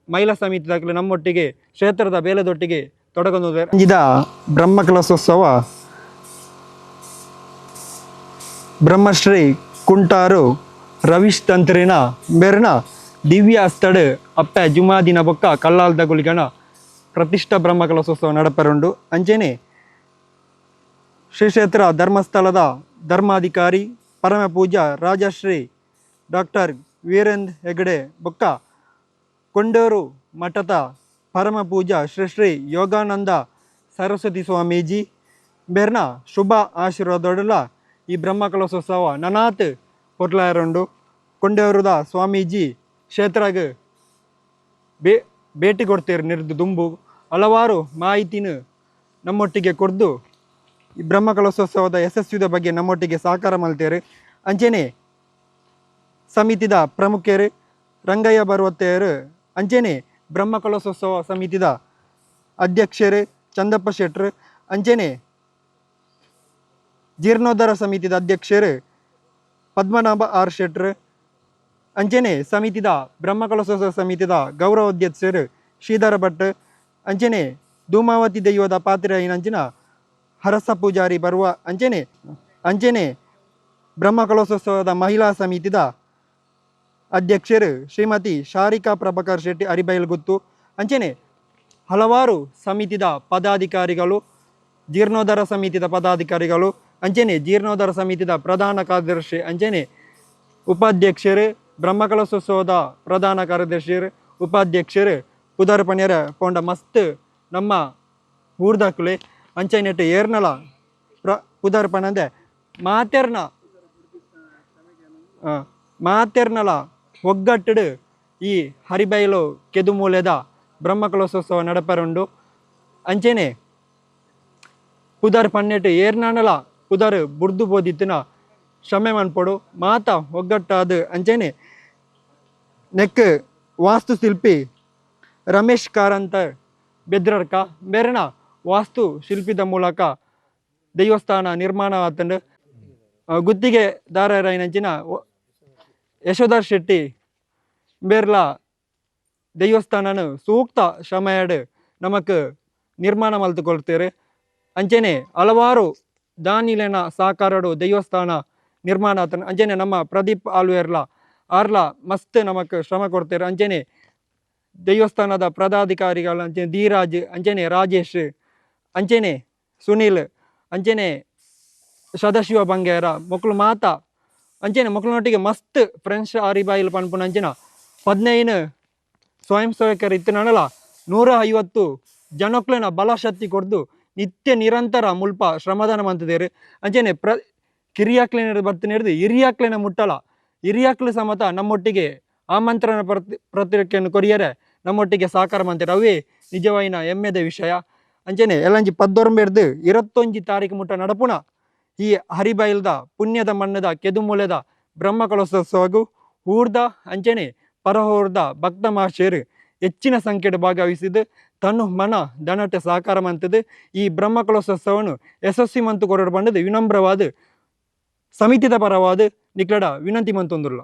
Speaker 6: ಮಹಿಳಾ ಸಮಿತಿದಾಗಲು ನಮ್ಮೊಟ್ಟಿಗೆ ಕ್ಷೇತ್ರದ ಬೇಲೆದೊಟ್ಟಿಗೆ ತೊಡಗೊಂಡು ಇದ ಬ್ರಹ್ಮಕಲಶೋತ್ಸವ ಬ್ರಹ್ಮಶ್ರೀ ಕುಂಟಾರು ರವೀಶ್ ತಂತ್ರಿನ ಬೆರ್ನ ದಿವ್ಯ ಅಸ್ತಡ್ ಅಪ್ಪೆ ಜುಮಾದಿನ ಬೊಕ್ಕ ಕಲ್ಲಾಲ್ದ ಗುಳಿಗನ ಪ್ರತಿಷ್ಠಾ ಬ್ರಹ್ಮಕಲಶೋತ್ಸವ ನಡಪರುಂಡು. ಅಂಚೆನೆ ಶ್ರೀ ಕ್ಷೇತ್ರ ಧರ್ಮಸ್ಥಳದ ಧರ್ಮಾಧಿಕಾರಿ ಪರಮ ಪೂಜ್ಯ ರಾಜಶ್ರೀ ಡಾಕ್ಟರ್ ವೀರೇಂದ್ರ ಹೆಗಡೆ ಬೊಕ್ಕ ಕೊಂಡೂರು ಮಠದ ಪರಮ ಪೂಜ್ಯ ಶ್ರೀ ಶ್ರೀ ಯೋಗಾನಂದ ಸರಸ್ವತಿ ಸ್ವಾಮೀಜಿ ಬೆರ್ನ ಶುಭ ಆಶೀರ್ವಾದೋಡಲ ಈ ಬ್ರಹ್ಮಕಲಶೋತ್ಸವ ನನಾತ್ ಹೊಟ್ಲಾಯರುಂಡು. ಕೊಂಡೂರುದ ಸ್ವಾಮೀಜಿ ಕ್ಷೇತ್ರಗ ಭೇಟಿ ಕೊಡ್ತೀರಿ ನಿರ್ದು ದುಂಬು ಹಲವಾರು ಮಾಹಿತಿನ ನಮ್ಮೊಟ್ಟಿಗೆ ಕೊಡ್ದು ಈ ಬ್ರಹ್ಮಕಲಶೋತ್ಸವದ ಯಶಸ್ವಿದ ಬಗ್ಗೆ ನಮ್ಮೊಟ್ಟಿಗೆ ಸಹಕಾರ ಮಲ್ತೇರು. ಅಂಚೆನೆ ಸಮಿತಿದ ಪ್ರಮುಖರು ರಂಗಯ್ಯ ಬರುವತ್ತೆಯರು ಅಂಚೆನೆ ಬ್ರಹ್ಮಕಲಶೋತ್ಸವ ಸಮಿತಿದ ಅಧ್ಯಕ್ಷರು ಚಂದಪ್ಪ ಶೆಟ್ರು ಅಂಚೆನೆ ಜೀರ್ಣೋದ್ಧಾರ ಸಮಿತಿದ ಅಧ್ಯಕ್ಷರು ಪದ್ಮನಾಭ ಆರ್ ಶೆಟ್ರು ಅಂಚೆನೆ ಸಮಿತಿದ ಬ್ರಹ್ಮಕಲಶೋತ್ಸವ ಸಮಿತಿದ ಗೌರವಾಧ್ಯಕ್ಷರು ಶ್ರೀಧರ ಭಟ್ ಅಂಚೆನೆ ಧೂಮಾವತಿ ದೈವದ ಪಾತ್ರ ಅಂಚಿನ ಹರಸ ಪೂಜಾರಿ ಬರುವ ಅಂಚೆನೆ ಬ್ರಹ್ಮಕಲಶೋತ್ಸವದ ಮಹಿಳಾ ಸಮಿತಿದ ಅಧ್ಯಕ್ಷರು ಶ್ರೀಮತಿ ಶಾರಿಕಾ ಪ್ರಭಾಕರ್ ಶೆಟ್ಟಿ ಅರಿಬೈಲ್ಗುತ್ತು ಅಂಚೆನೆ ಹಲವಾರು ಸಮಿತಿದ ಪದಾಧಿಕಾರಿಗಳು ಜೀರ್ಣೋದ್ಧಾರ ಸಮಿತಿದ ಪದಾಧಿಕಾರಿಗಳು ಅಂಚೆನೆ ಜೀರ್ಣೋದ್ಧಾರ ಸಮಿತಿದ ಪ್ರಧಾನ ಕಾರ್ಯದರ್ಶಿ ಅಂಚೆನೆ ಉಪಾಧ್ಯಕ್ಷರು ಬ್ರಹ್ಮಕಲಶೋತ್ಸವದ ಪ್ರಧಾನ ಕಾರ್ಯದರ್ಶಿಯರು ಉಪಾಧ್ಯಕ್ಷರು ಪುದಾರ್ಪಣ್ಯರ ಪೋಂಡ ಮಸ್ತ್ ನಮ್ಮ ಊರ್ದಾಕ್ಲೆ ಅಂಚೆನೆಟ್ಟು ಏರ್ನಲ ಪುದಾರ್ಪಣೆ ಅಂದೆ ಮಾತೆರ್ನಲ ಒಗ್ಗಟ್ಟು ಈ ಹರಿಬೈಲು ಕೆದುಮೂಲೆದ ಬ್ರಹ್ಮಕಲಶೋತ್ಸವ ನಡಪರುಂಡು. ಅಂಚೆನೆ ಪುದರ್ ಪನ್ನೆಟ್ಟು ಏರ್ನಾನಲ ಪುದರ್ ಬುರ್ದು ಬೋದಿತ್ತಿನ ಶ್ರಮೆ ಮನ್ಪೊಡು ಮಾತ ಒಗ್ಗಟ್ಟಾದ ಅಂಚೆನೆ ನೆಕ್ ವಾಸ್ತುಶಿಲ್ಪಿ ರಮೇಶ್ ಕಾರಂತ ಬೆದ್ರರ್ಕ ಬೇರೆನ ವಾಸ್ತು ಶಿಲ್ಪಿದ ಮೂಲಕ ದೇವಸ್ಥಾನ ನಿರ್ಮಾಣ ಆತಂಡು ಗುತ್ತಿಗೆದಾರರೈನಂಚಿನ ಯಶೋಧರ್ ಶೆಟ್ಟಿ ಬೇರ್ಲ ದೇವಸ್ಥಾನನ ಸೂಕ್ತ ಶ್ರಮೆಯಡು ನಮಕ್ ನಿರ್ಮಾಣ ಮಲ್ತುಕೊಳ್ತೇವೆ. ಅಂಚೆನೆ ಹಲವಾರು ದಾನಿಲೆನ ಸಹಕಾರಡು ದೇವಸ್ಥಾನ ನಿರ್ಮಾಣ ಆತನ ಅಂಚೆನೆ ನಮ್ಮ ಪ್ರದೀಪ್ ಆರ್ಲ ಮಸ್ತ್ ನಮಕ್ ಶ್ರಮ ಕೊಡ್ತೇವೆ. ಅಂಚೆನೆ ದೇವಸ್ಥಾನದ ಪದಾಧಿಕಾರಿಗಳು ಅಂಚೆನೆ ಧೀರಾಜ್ ಅಂಚೆನೆ ರಾಜೇಶ್ ಅಂಚೆನೆ ಸುನೀಲ್ ಅಂಚೆನೆ ಸದಾಶಿವ ಬಂಗೇರ ಮಕ್ಕಳು ಮಾತ ಅಂಚೆನೆ ಮಕ್ಕಳೊಟ್ಟಿಗೆ ಮಸ್ತ್ ಫ್ರೆಂಡ್ಸ್ ಆರಿಬಾಯಿಲ್ ಪನ್ಪುನ ಅಂಚೆನ 15 ಸ್ವಯಂ ಸೇವಕರು ಇತ್ತಿನಲ್ಲ 150 ಜನಕ್ಲೆನ ಬಲಶಕ್ತಿ ಕೊಡ್ದು ನಿತ್ಯ ನಿರಂತರ ಮುಲ್ಪ ಶ್ರಮದಾನ ಮಂತಿದ್ದೇರು. ಅಂಚೆನೆ ಕಿರಿಯಾಕ್ಲೆನ ಬರ್ತೀನಿ ಹಿಡಿದು ಹಿರಿಯಾಕ್ಲೆನ ಮುಟ್ಟಲ ಹಿರಿಯಾಕ್ಲು ಸಮೇತ ನಮ್ಮೊಟ್ಟಿಗೆ ಆಮಂತ್ರಣ ಪತ್ರಿಕೆಯನ್ನು ಕೊರಿಯರೆ ನಮ್ಮೊಟ್ಟಿಗೆ ಸಹಕಾರ ಮಾಡ್ತಾರೆ. ಅವೇ ನಿಜವಾಯಿನ ಹೆಮ್ಮೆದ ವಿಷಯ. ಅಂಚೆನೆ ಎಲ್ಲಂಜಿ 21 ತಾರೀಕು ಮುಟ್ಟ ನಡಪುಣ ಈ ಹರಿಬೈಲ್ದ ಪುಣ್ಯದ ಮಣ್ಣದ ಕೆದುಮೂಲೆದ ಬ್ರಹ್ಮಕಲಶೋತ್ಸವಗೂ ಊರ್ದ ಅಂಚೆನೆ ಪರಹೋರ್ದ ಭಕ್ತ ಮಹಾಶಯರು ಹೆಚ್ಚಿನ ಸಂಖ್ಯೆಯ ಭಾಗವಹಿಸಿದ್ದು ತನ್ನ ಮನ ದನಟ ಸಹಕಾರ ಮಂತದ್ದು ಈ ಬ್ರಹ್ಮಕಲಶೋತ್ಸವವನ್ನು ಯಶಸ್ವಿ ಮಂತು ಕೊರಡು ಬಂದದ್ದು ವಿನಮ್ರವಾದ ಸಮಿತಿದ ಪರವಾದ ನಿಕ್ಲಡ ವಿನಂತಿ ಮಂತೊಂದುಲ್ಲ.